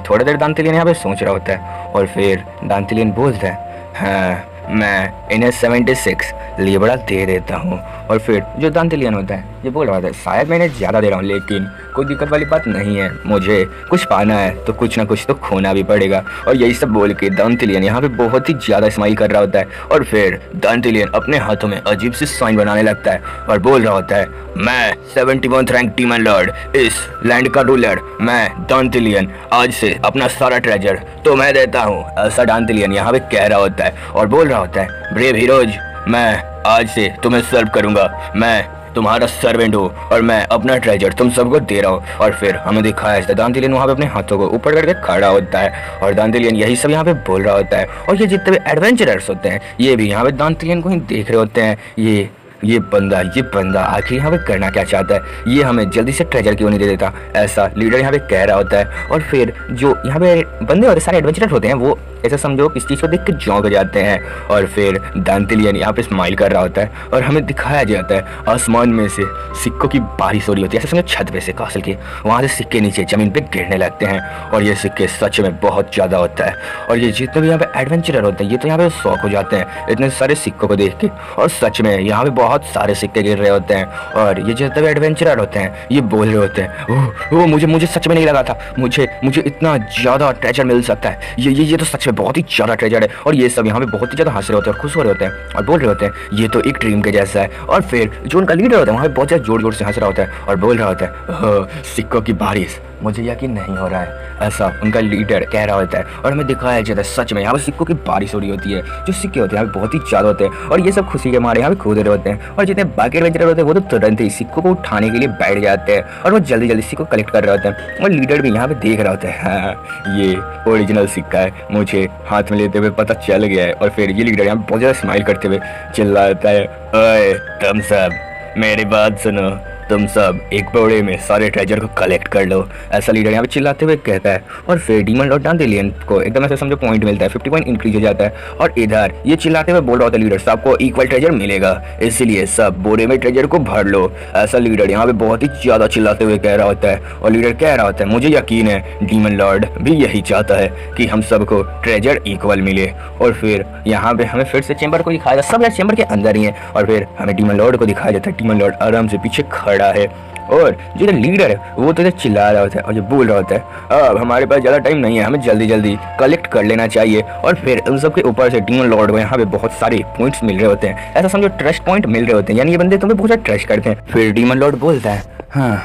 थोड़ी देर दांतिलियन यहाँ पे सोच रहा होता है और फिर दांतिलियन बोलता है हाँ मैं इन्हें 76 लीबड़ा दे देता हूँ। और फिर जो दांतिलियन होता है ये बोल रहा था शायद मैं इन्हें ज़्यादा दे रहा हूँ, लेकिन कोई दिक्कत वाली बात नहीं है, मुझे कुछ पाना है तो कुछ ना कुछ तो खोना भी पड़ेगा। और यही सब बोल के दांतिलियन यहाँ पे बहुत ही ज़्यादा स्माइल कर रहा होता है और फिर दांतिलियन अपने हाथों में अजीब सी साइन बनाने लगता है और बोल रहा होता है मैं 71th रैंक डीमन लॉर्ड, इस लैंड का रूलर, मैं दांतिलियन आज से अपना सारा ट्रेजर तो मैं देता हूँ, ऐसा दांतिलियन यहाँ पे कह रहा होता है और बोल रहा होता है ब्रेव हीरोज मैं आज से तुम्हें सर्व करूंगा, मैं तुम्हारा सर्वेंट हूँ और मैं अपना ट्रेजर तुम सबको दे रहा हूँ। और फिर हमें दिखाया जाता है दांतिलियन वहाँ पे अपने हाथों को ऊपर करके खड़ा होता है और दांतिलियन यही सब यहाँ पे बोल रहा होता है। और ये जितने भी एडवेंचरर्स होते हैं ये भी यहाँ पे दांतिलियन को ही देख रहे होते हैं, ये बंदा आखिर यहाँ पे करना क्या चाहता है, ये हमें जल्दी से ट्रेजर क्यों नहीं दे देता, ऐसा लीडर यहाँ पे कह रहा होता है। और फिर जो यहाँ पे बंदे और सारे एडवेंचरर होते हैं वो ऐसा समझो किस चीज़ को देख के चौंक जाते हैं। और फिर दांतिलियन यहाँ पे स्माइल कर रहा होता है और हमें दिखाया जाता है आसमान में से सिक्कों की बारिश हो रही होती है, ऐसा समझो छत पे से कासल के वहाँ से सिक्के नीचे ज़मीन पे गिरने लगते हैं और ये सिक्के सच में बहुत ज़्यादा होता है। और ये जितने भी यहाँ पे एडवेंचरर होते हैं ये तो यहाँ पे शौक हो जाते हैं इतने सारे सिक्कों को देख के, और सच में यहाँ पे बहुत सारे सिक्के गिर रहे होते हैं। और ये जितने भी एडवेंचरर होते हैं ये बोल रहे होते हैं ओह मुझे सच में नहीं लगा था मुझे इतना ज़्यादा ट्रेजर मिल सकता है, ये तो सच में बहुत ही ज़्यादा ट्रेजर है। और ये सब यहाँ पे बहुत ही ज़्यादा हंस रहे होते हैं और खुश हो रहे होते हैं और बोल रहे होते हैं ये तो एक ड्रीम के जैसा है। और फिर जो उनका लीडर होता है वहाँ पे बहुत ज़्यादा जोर जोर से हंस रहा होता है और बोल रहा होता है सिक्कों की बारिश मुझे यकीन नहीं हो रहा है, ऐसा उनका लीडर कह रहा होता है। और हमें दिखाया जाता है सच में यहाँ पर सिक्कों की बारिश हो रही होती है। जो सिक्के होते हैं यहाँ पे बहुत ही ज़्यादा होते हैं और ये सब खुशी के मारे यहाँ पे कूद रहे होते हैं। और जितने बाकी एडवेंचरर होते हैं वो तो तुरंत ही सिक्कों को उठाने के लिए बैठ जाते हैं और वो जल्दी जल्दी सिक्कों कलेक्ट कर रहे होते हैं। और लीडर भी यहाँ पे देख रहा होता है, हाँ ये ओरिजिनल सिक्का है, मुझे हाथ में लेते हुए पता चल गया है। और फिर ये लीडर यहाँ पे बहुत ज़्यादा स्माइल करते हुए चिल्लाता है, ओए तुम सब मेरी बात सुनो, तुम सब एक बोरे में सारे ट्रेजर को कलेक्ट कर लो, ऐसा लीडर यहाँ पे चिल्लाते हुए कहता है। और फिर डीमन लॉर्ड डांडेलियन को एकदम ऐसे समझो पॉइंट मिलता है, 50 पॉइंट इंक्रीज हो जाता है। और इधर ये चिल्लाते हुए बोल रहा होता है लीडर, सबको इक्वल ट्रेजर मिलेगा, इसलिए सब बोरे में ट्रेजर को भर लो, ऐसा लीडर यहाँ पे बहुत ही ज़्यादा चिल्लाते हुए कह रहा होता है। और लीडर कह रहा होता है, मुझे यकीन है डीमन लॉर्ड भी यही चाहता है कि हम सबको ट्रेजर इक्वल मिले। और फिर यहाँ पे हमें फिर से चेंबर को दिखाया जाता है, सब यार चेंबर के अंदर ही है। और फिर हमें डीमन लॉर्ड को दिखाया जाता है, डीमन लॉर्ड आराम से पीछे खड़ा है। और जो लीडर है वो तो चिल्ला रहा होता है और ये बोल रहा होता है, अब हमारे पास ज़्यादा टाइम नहीं है, हमें जल्दी जल्दी कलेक्ट कर लेना चाहिए। और फिर उन सब के ऊपर से डीमन लॉर्ड को यहाँ पे बहुत सारे पॉइंट्स मिल रहे होते हैं, ऐसा समझो ट्रस्ट पॉइंट मिल रहे होते हैं, यानी ये बंदे तुम्हें बहुत ज़्यादा ट्रस्ट करते हैं। फिर डीमन लॉर्ड बोलता है, हाँ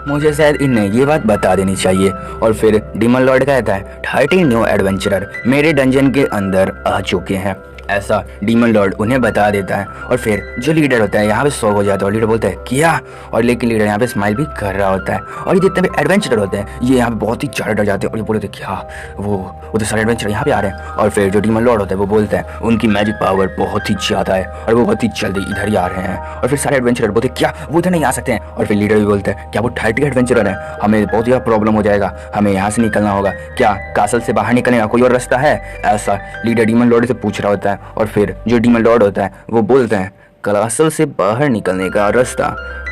मुझे शायद इन्हें ये बात बता देनी चाहिए। और फिर डीमन लॉर्ड कहता है, 30 न्यू एडवेंचरर मेरे डंजन के अंदर आ चुके हैं, ऐसा डीमन लॉर्ड उन्हें बता देता है। और फिर जो लीडर होता है यहाँ पे शॉक हो जाता है और लीडर बोलता है क्या, और लेकिन लीडर यहाँ पे स्माइल भी कर रहा होता है। और ये जितने भी एडवेंचरर होते हैं ये यहाँ पे बहुत ही ज़्यादा डर जाते हैं और ये बोलते हैं क्या वो तो सारे एडवेंचर यहाँ पे आ रहे हैं। और फिर जो डीमन लॉर्ड होता है वो बोलता है उनकी मैजिक पावर बहुत ही ज़्यादा है और वो बहुत ही जल्दी इधर ही आ रहे हैं। और फिर सारे एडवेंचरर बोलते क्या वो इधर नहीं आ सकते हैं। और फिर लीडर भी बोलता है क्या वो 30 एडवेंचरर हैं, हमें बहुत ज़्यादा प्रॉब्लम हो जाएगा, हमें यहाँ से निकलना होगा, क्या कासल से बाहर निकलने का कोई और रास्ता है, ऐसा लीडर डीमन लॉर्ड से पूछ रहा होता है। और फिर जो डीमन लॉर्ड होता है वो बोलता है कासल से बाहर निकलने का रास्ता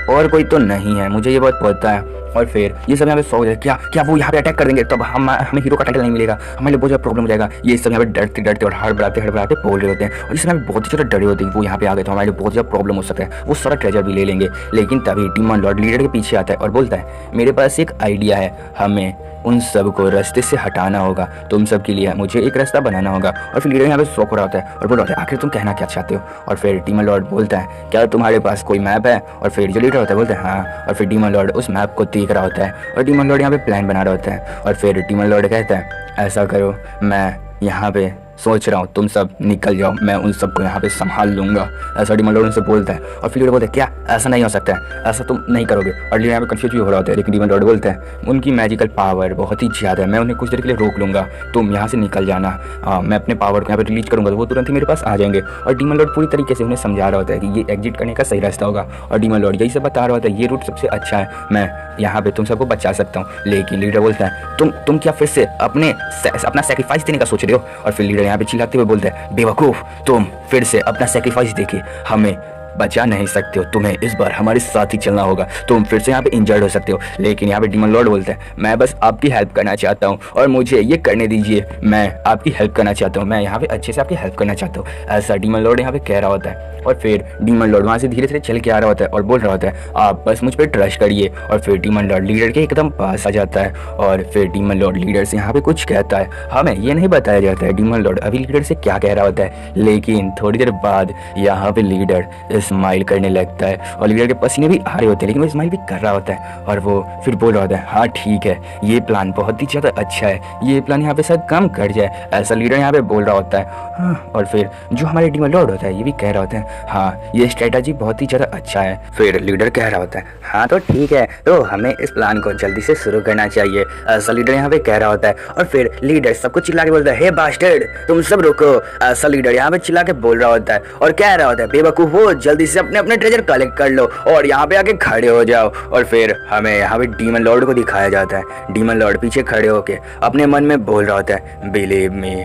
और कोई तो नहीं है, मुझे ये बात पता है। और फिर ये सब यहाँ पे सोच रहे क्या क्या वो यहाँ पे अटैक कर देंगे, तब हमें हीरो का टाइटल नहीं मिलेगा, हमारे लिए बहुत ज़्यादा प्रॉब्लम हो जाएगा। ये सब यहाँ पे डरते डरते और हड़बड़ाते बोल रहे होते हैं। और इस समय बहुत ही ज़्यादा डरे होते हैं, वो यहाँ पे आ गए तो हमारे लिए बहुत ज़्यादा प्रॉब्लम हो सकता है, वो सारा ट्रेजर भी ले लेंगे। लेकिन तभी डीमन लॉर्ड लीडर के पीछे आता है और बोलता है मेरे पास एक आइडिया है, हमें उन सब को रास्ते से हटाना होगा, तुम सब के लिए मुझे एक रास्ता बनाना होगा। और फिर लीडर यहाँ पे शौक हो रहा होता है और बोल रहा है आखिर तुम कहना क्या चाहते हो। और फिर डीमन लॉर्ड बोलता है क्या तुम्हारे पास कोई मैप है। और फिर जो लीडर होता है बोलता है हाँ। और फिर डीमन लॉर्ड उस मैप को देख रहा होता है और डीमन लॉर्ड यहाँ पे प्लान बना रहा होता है। और फिर डीमन लॉर्ड कहता है ऐसा करो, मैं यहाँ पे सोच रहा हूँ तुम सब निकल जाओ, मैं उन सबको यहाँ पे संभाल लूंगा, ऐसा डीमन लॉर्ड उनसे बोलता है। और फिर लीडर बोलता है क्या ऐसा नहीं हो सकता है, ऐसा तुम नहीं करोगे। और लीडर यहाँ पे कंफ्यूज भी हो रहा होता है, लेकिन डीमन लॉर्ड बोलता है उनकी मैजिकल पावर बहुत ही ज़्यादा है, मैं उन्हें कुछ देर के लिए रोक लूंगा, तुम यहाँ से निकल जाना, मैं अपने पावर को यहाँ पे रिलीज करूंगा तो वो तुरंत ही मेरे पास आ जाएंगे। और डीमन लॉर्ड पूरी तरीके से उन्हें समझा रहा होता है कि ये एग्जिट करने का सही रास्ता होगा। और डीमन लॉर्ड यही सब बता रहा होता है ये रूट सबसे अच्छा है, मैं यहाँ पे तुम सबको बचा सकता हूँ। लेकिन लीडर बोलता है तुम क्या फिर से अपना सेक्रीफाइस देने का सोच रहे हो। और फिर लीडर यहाँ पे चिल्लाते हुए बोलता है बेवकूफ़, तुम फिर से अपना सेक्रीफाइस देके हमें बचा नहीं सकते हो, तुम्हें इस बार हमारे साथ ही चलना होगा, तुम फिर से यहाँ पे इंजर्ड हो सकते हो। लेकिन यहाँ पे डीमन लॉर्ड बोलता है मैं बस आपकी हेल्प करना चाहता हूँ और मुझे ये करने दीजिए, मैं आपकी हेल्प करना चाहता हूँ, मैं यहाँ पे अच्छे से आपकी हेल्प करना चाहता हूँ, ऐसा डीमन लॉर्ड यहाँ पे कह रहा होता है। और फिर डीमन लॉर्ड वहाँ से धीरे धीरे चल के आ रहा होता है और बोल रहा होता है आप बस मुझ पर ट्रस्ट करिए। और फिर डीमन लॉर्ड लीडर के एकदम पास आ जाता है और फिर डीमन लॉर्ड लीडर से यहाँ पे कुछ कहता है, हमें ये नहीं बताया जाता है डीमन लॉर्ड अभी लीडर से क्या कह रहा होता है। लेकिन थोड़ी देर बाद यहाँ पे लीडर स्माइल करने लगता है और लीडर के पसीने भी आ रहे होते हैं, लेकिन वो स्माइल भी कर रहा होता है। और वो फिर बोल रहा होता है हाँ ठीक है, ये प्लान बहुत ही ज़्यादा अच्छा है, ये प्लान यहाँ पे शायद कम कर जाए, ऐसा लीडर यहाँ पे बोल रहा होता है। हाँ, और फिर जो हमारे डीमन लॉर्ड होता है ये भी कह रहा होता है हाँ ये स्ट्रेटजी बहुत ही ज़्यादा अच्छा है। फिर लीडर कह रहा होता है हाँ तो ठीक है, तो हमें इस प्लान को जल्दी से शुरू करना चाहिए, ऐसा लीडर यहाँ पे कह रहा होता है। और फिर लीडर सबको चिल्ला के बोलता है हे बास्टर्ड तुम सब रुको, ऐसा लीडर यहाँ पे चिल्ला के बोल रहा होता है और कह रहा होता है बेवकूफ हो, जल्दी से अपने अपने ट्रेजर कलेक्ट कर लो और यहाँ पे आके खड़े हो जाओ। और फिर हमें यहाँ पे डीमन लॉर्ड को दिखाया जाता है, डीमन लॉर्ड पीछे खड़े होके अपने मन में बोल रहा होता है बिलीव मी,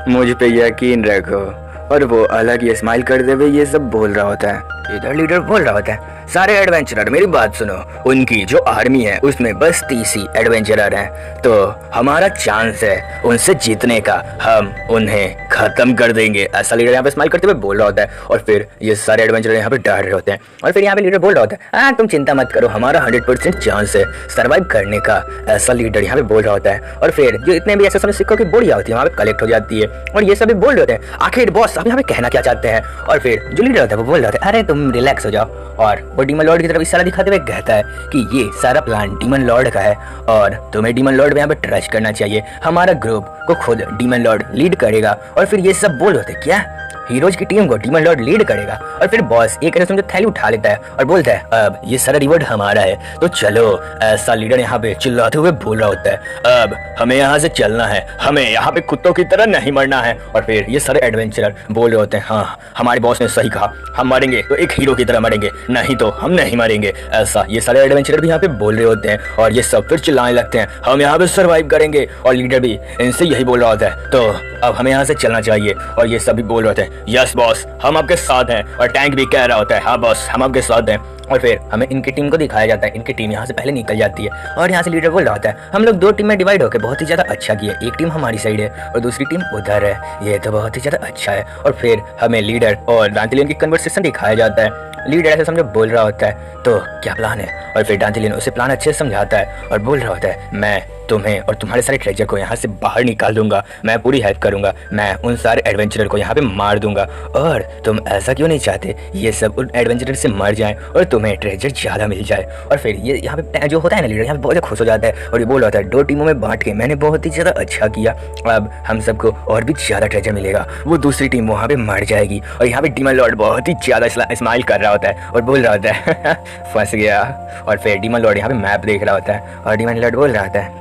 मुझ पे यकीन रखो। और वो अलग ही स्माइल करते हुए ये सब बोल रहा होता है। इधर लीडर बोल रहा होता है सारे एडवेंचरर मेरी बात सुनो, उनकी जो आर्मी है उसमें बस 30 ही एडवेंचरर हैं, तो हमारा चांस है उनसे जीतने का, हम उन्हें खत्म कर देंगे, ऐसा लीडर यहाँ पे स्माइल करते हुए बोल रहा होता है। और फिर ये सारे एडवेंचरर यहाँ पे डर रहे होते हैं। और फिर यहाँ पे लीडर बोल रहा होता है, हाँ तुम चिंता मत करो, हमारा 100% चांस है सर्वाइव करने का, ऐसा लीडर यहाँ पे बोल रहा होता है। और फिर जो इतने भी ऐसे समय सिक्कों की बोरियां होती है वहाँ पे कलेक्ट हो जाती है। और ये सभी बोल रहे होते हैं, आखिर बॉस आप यहाँ पे कहना क्या चाहते हैं। और फिर जो लीडर होता है वो बोल रहा होता है, अरे तुम रिलैक्स हो जाओ। और वो डीमन लॉर्ड की तरफ इशारा दिखाते हुए कहता है कि ये सारा प्लान डीमन लॉर्ड का है और तुम्हें डीमन लॉर्ड पे यहाँ पे ट्रस्ट करना चाहिए, हमारा ग्रुप को खुद डीमन लॉर्ड लीड करेगा। और फिर ये सब बोल रहे होते, क्या हीरोज की टीम को डीमन लॉर्ड लीड करेगा। और फिर बॉस एक ऐसे समझो थैली उठा लेता है और बोलता है, अब ये सारा रिवॉर्ड हमारा है तो चलो। ऐसा लीडर यहाँ पे चिल्लाते हुए बोल रहा होता है, अब हमें यहाँ से चलना है, हमें यहाँ पे कुत्तों की तरह नहीं मरना है। और फिर ये सारे एडवेंचरर बोल रहे होते हैं, हाँ हमारे बॉस ने सही कहा, हम मरेंगे तो एक हीरो की तरह मरेंगे, नहीं तो हम नहीं मरेंगे। ऐसा ये सारे एडवेंचरर भी यहाँ पे बोल रहे होते हैं। और ये सब फिर चिल्लाने लगते हैं, हम यहाँ पे सर्वाइव करेंगे। और लीडर भी इनसे यही बोल रहा होता है, तो अब हमें यहाँ से चलना चाहिए। और ये सभी बोल रहे होते हैं, यस बॉस हम आपके साथ हैं। और टैंक भी कह रहा होता है, हाँ बॉस हम आपके साथ हैं। और फिर हमें इनकी टीम को दिखाया जाता है, इनकी टीम यहाँ से पहले निकल जाती है। और यहाँ से लीडर बोल रहा होता है, हम लोग 2 टीम में डिवाइड होकर बहुत ही ज्यादा अच्छा किए, एक टीम हमारी साइड है और दूसरी टीम उधर है, ये तो बहुत ही ज्यादा अच्छा है। और फिर हमें लीडर और डांटिलियन की कन्वर्सेशन दिखाया जाता है। लीडर ऐसे समझो बोल रहा होता है, तो क्या प्लान है। और फिर डांटिलियन उसे प्लान अच्छे से समझाता है और बोल रहा होता है, मैं तुम्हें और तुम्हारे सारे ट्रेजर को यहाँ से बाहर निकाल दूंगा, मैं पूरी हेल्प करूंगा, मैं उन सारे एडवेंचरर को यहाँ पे मार दूंगा। और तुम ऐसा क्यों नहीं चाहते ये सब उन एडवेंचरर से मर जाएं और तुम्हें ट्रेजर ज्यादा मिल जाए। और फिर ये यहाँ पे जो होता है ना लीडर यहाँ पे बहुत खुश हो जाता है और ये बोल रहा होता है, 2 टीमों में बांट के मैंने बहुत ही ज्यादा अच्छा किया, अब हम सबको और भी ज्यादा ट्रेजर मिलेगा, वो दूसरी टीम वहाँ पे मर जाएगी। और यहाँ पे डीमन लॉर्ड बहुत ही ज्यादा स्माइल कर रहा होता है और बोल रहा होता है फंस गया। और फिर डीमन लॉर्ड यहाँ पे मैप देख रहा होता है और डीमन लॉर्ड बोल रहा होता है,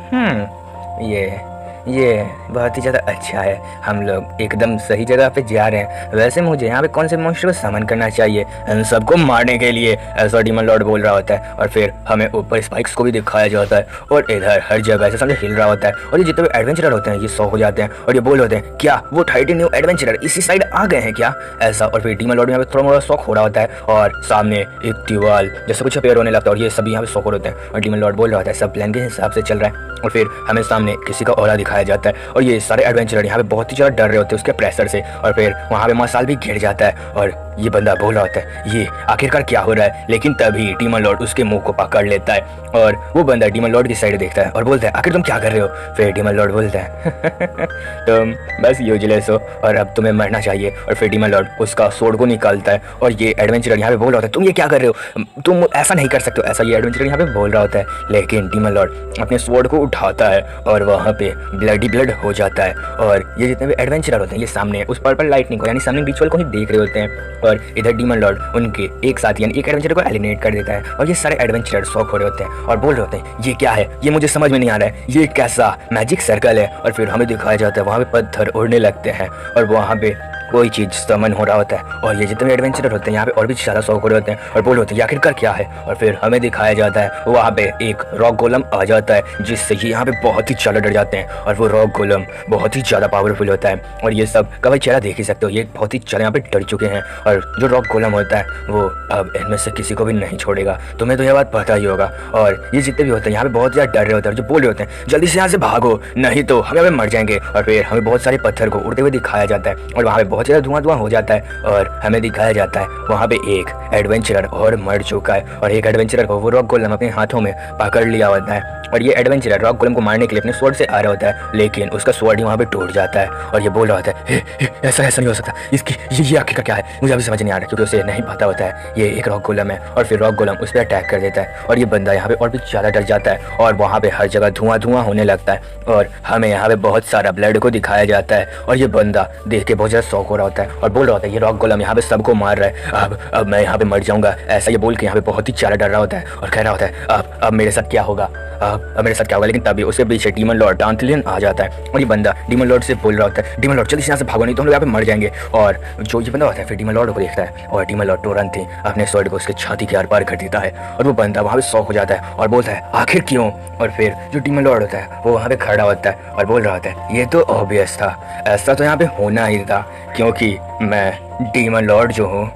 ये बहुत ही ज़्यादा अच्छा है, हम लोग एकदम सही जगह पे जा रहे हैं। वैसे मुझे यहाँ पे कौन से मॉन्स्टर को समन करना चाहिए इन सबको मारने के लिए, ऐसा डीमन लॉर्ड बोल रहा होता है। और फिर हमें ऊपर स्पाइक्स को भी दिखाया जाता है और इधर हर जगह ऐसे समझो हिल रहा होता है। और ये जितने भी एडवेंचरर होते हैं ये शौक हो जाते हैं और ये बोल होते हैं, क्या वो 30 न्यू एडवेंचरर इसी साइड आ गए हैं क्या, ऐसा। और फिर डीमन लॉर्ड यहाँ पे थोड़ा मोड़ा शौक हो रहा होता है और सामने एक दीवार जैसे कुछ अपेयर होने लगता है और ये सभी यहाँ पे शौक होते हैं। और डीमन लॉर्ड बोल रहा होता है, सब प्लान के हिसाब से चल रहा है। और फिर हमें सामने किसी का औरा दिखाया जाता है और ये सारे एडवेंचरर यहाँ पे बहुत ही ज़्यादा डर रहे होते हैं उसके प्रेशर से। और फिर वहाँ पे मसाल भी गिर जाता है और ये बंदा बोल रहा होता है, ये आखिरकार क्या हो रहा है। लेकिन तभी डीमन लॉर्ड उसके मुंह को पकड़ लेता है और वो बंदा डीमन लॉर्ड की साइड देखता है और बोलता है, आखिर तुम क्या कर रहे हो। फिर डीमन लॉर्ड बोलता है तुम बस यूजलेस हो और अब तुम्हें मरना चाहिए। और फिर डीमन लॉर्ड उसका स्वॉर्ड को निकालता है और ये एडवेंचरर यहाँ पे बोल रहा होता है, तुम ये क्या कर रहे हो, तुम ऐसा नहीं कर सकते हो, ऐसा ये एडवेंचरर यहाँ पे बोल रहा होता है। लेकिन डीमन लॉर्ड अपने स्वॉर्ड को उठाता है और वहाँ पे ब्लडी ब्लड हो जाता है। और ये जितने भी एडवेंचरर होते हैं ये सामने उस पर्पल लाइटनिंग को यानी सामने रिचुअल को ही देख रहे होते हैं। और इधर डीमन लॉर्ड उनके एक साथ यानी एक एडवेंचरर को एलिमिनेट कर देता है और ये सारे एडवेंचरर शॉक हो रहे होते हैं और बोल रहे होते हैं, ये क्या है, ये मुझे समझ में नहीं आ रहा है, ये कैसा मैजिक सर्कल है। और फिर हमें दिखाया जाता है वहाँ पे पत्थर उड़ने लगते हैं और वहाँ पे कोई चीज़ समन हो रहा होता है। और ये जितने एडवेंचरर होते हैं यहाँ पे और भी ज़्यादा शौक हो रहे होते हैं और बोल होते हैं, आखिरकार क्या है। और फिर हमें दिखाया जाता है वहाँ पे एक रॉक गोलम आ जाता है जिससे ये यहाँ पे बहुत ही ज़्यादा डर जाते हैं और वो रॉक गोलम बहुत ही ज़्यादा पावरफुल होता है। और ये सब का भाई चेहरा देख ही सकते हो, ये बहुत ही ज़्यादा यहाँ पे डर चुके हैं। और जो रॉक गोलम होता है वो अब इनमें से किसी को भी नहीं छोड़ेगा, तुम्हें तो यह बात पता ही होगा। और ये जितने भी होते हैं यहाँ पे बहुत ज़्यादा डर रहे होते हैं, जो बोल रहे होते हैं, जल्दी से यहाँ से भागो नहीं तो हम यहाँ पे मर जाएंगे। और फिर हमें बहुत सारे पत्थर को उड़ते हुए दिखाया जाता है और वहाँ पे बहुत ज़्यादा धुआं हो जाता है। और हमें दिखाया जाता है वहाँ पे एक एडवेंचरर और मर चुका है और एक एडवेंचरर को वो रॉक गोलम अपने हाथों में पकड़ लिया होता है। और ये एडवेंचरर रॉक गोलम को मारने के लिए अपने स्वॉर्ड से आ रहा होता है लेकिन उसका स्वॉर्ड ही वहाँ पे टूट जाता है और ये बोल रहा होता है, ऐसा नहीं हो सकता, इसकी ये आखिर क्या है, मुझे अभी समझ नहीं आ रहा क्योंकि उसे नहीं पता होता है ये एक रॉक गोलम है। और फिर रॉक गोलम उस पर अटैक कर देता है और ये बंदा यहाँ पे और भी ज़्यादा डर जाता है और वहाँ पे हर जगह धुआं होने लगता है और हमें यहाँ पे बहुत सारा ब्लड को दिखाया जाता है। और ये बंदा देख के बहुत ज़्यादा शौक हो रहा होता है और बोल रहा होता है, ये रॉक गोलम यहाँ पे सबको मार रहा है, अब मैं यहाँ पे मर जाऊंगा, ऐसा ये बोल के यहाँ पे बहुत ही ज़्यादा डर रहा होता है और कह रहा होता है, अब मेरे साथ क्या होगा, अब मेरे साथ क्या होगा। लेकिन तभी उसके पीछे डीमन लॉर्ड डांटिलियन आ जाता है और ये बंदा डीमन लॉर्ड से बोल रहा होता है, डीमन लॉर्ड जल्दी से यहाँ से भागो नहीं तो हम लोग यहाँ पे मर जाएंगे। और जो ये बंदा होता है फिर डीमन लॉर्ड को देखता है और डीमन लॉर्ड तुरंत ही अपने स्वॉर्ड को उसके छाती के आर पार कर देता है और वो बंदा वहाँ पे शॉक हो जाता है और बोलता है, आखिर क्यों। और फिर जो डीमन लॉर्ड होता है वो वहाँ पे खड़ा होता है और बोल रहा होता है, ये तो ऑब्वियस था, ऐसा तो यहाँ पे होना ही था क्योंकि मैं डीमन लॉर्ड जो हूँ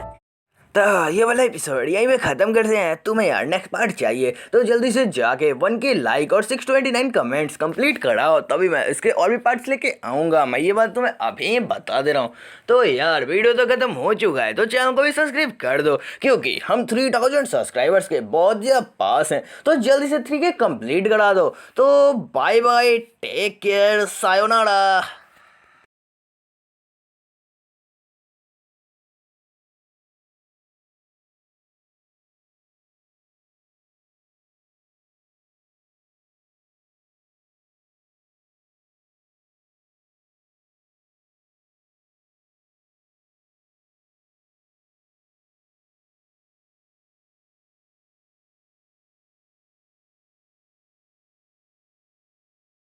तो ये वाला एपिसोड यहीं पे खत्म करते हैं। तुम्हें यार नेक्स्ट पार्ट चाहिए तो जल्दी से जाके 1K लाइक और 629 कमेंट्स कंप्लीट कराओ, तभी मैं इसके और भी पार्ट्स लेके आऊँगा। मैं ये बात तुम्हें अभी बता दे रहा हूँ। तो यार वीडियो तो खत्म हो चुका है, तो चैनल को भी सब्सक्राइब कर दो क्योंकि हम 3000 सब्सक्राइबर्स के बहुत ज़्यादा पास हैं। तो जल्दी से 3K कंप्लीट करा दो। तो bye bye, take care, sayonara.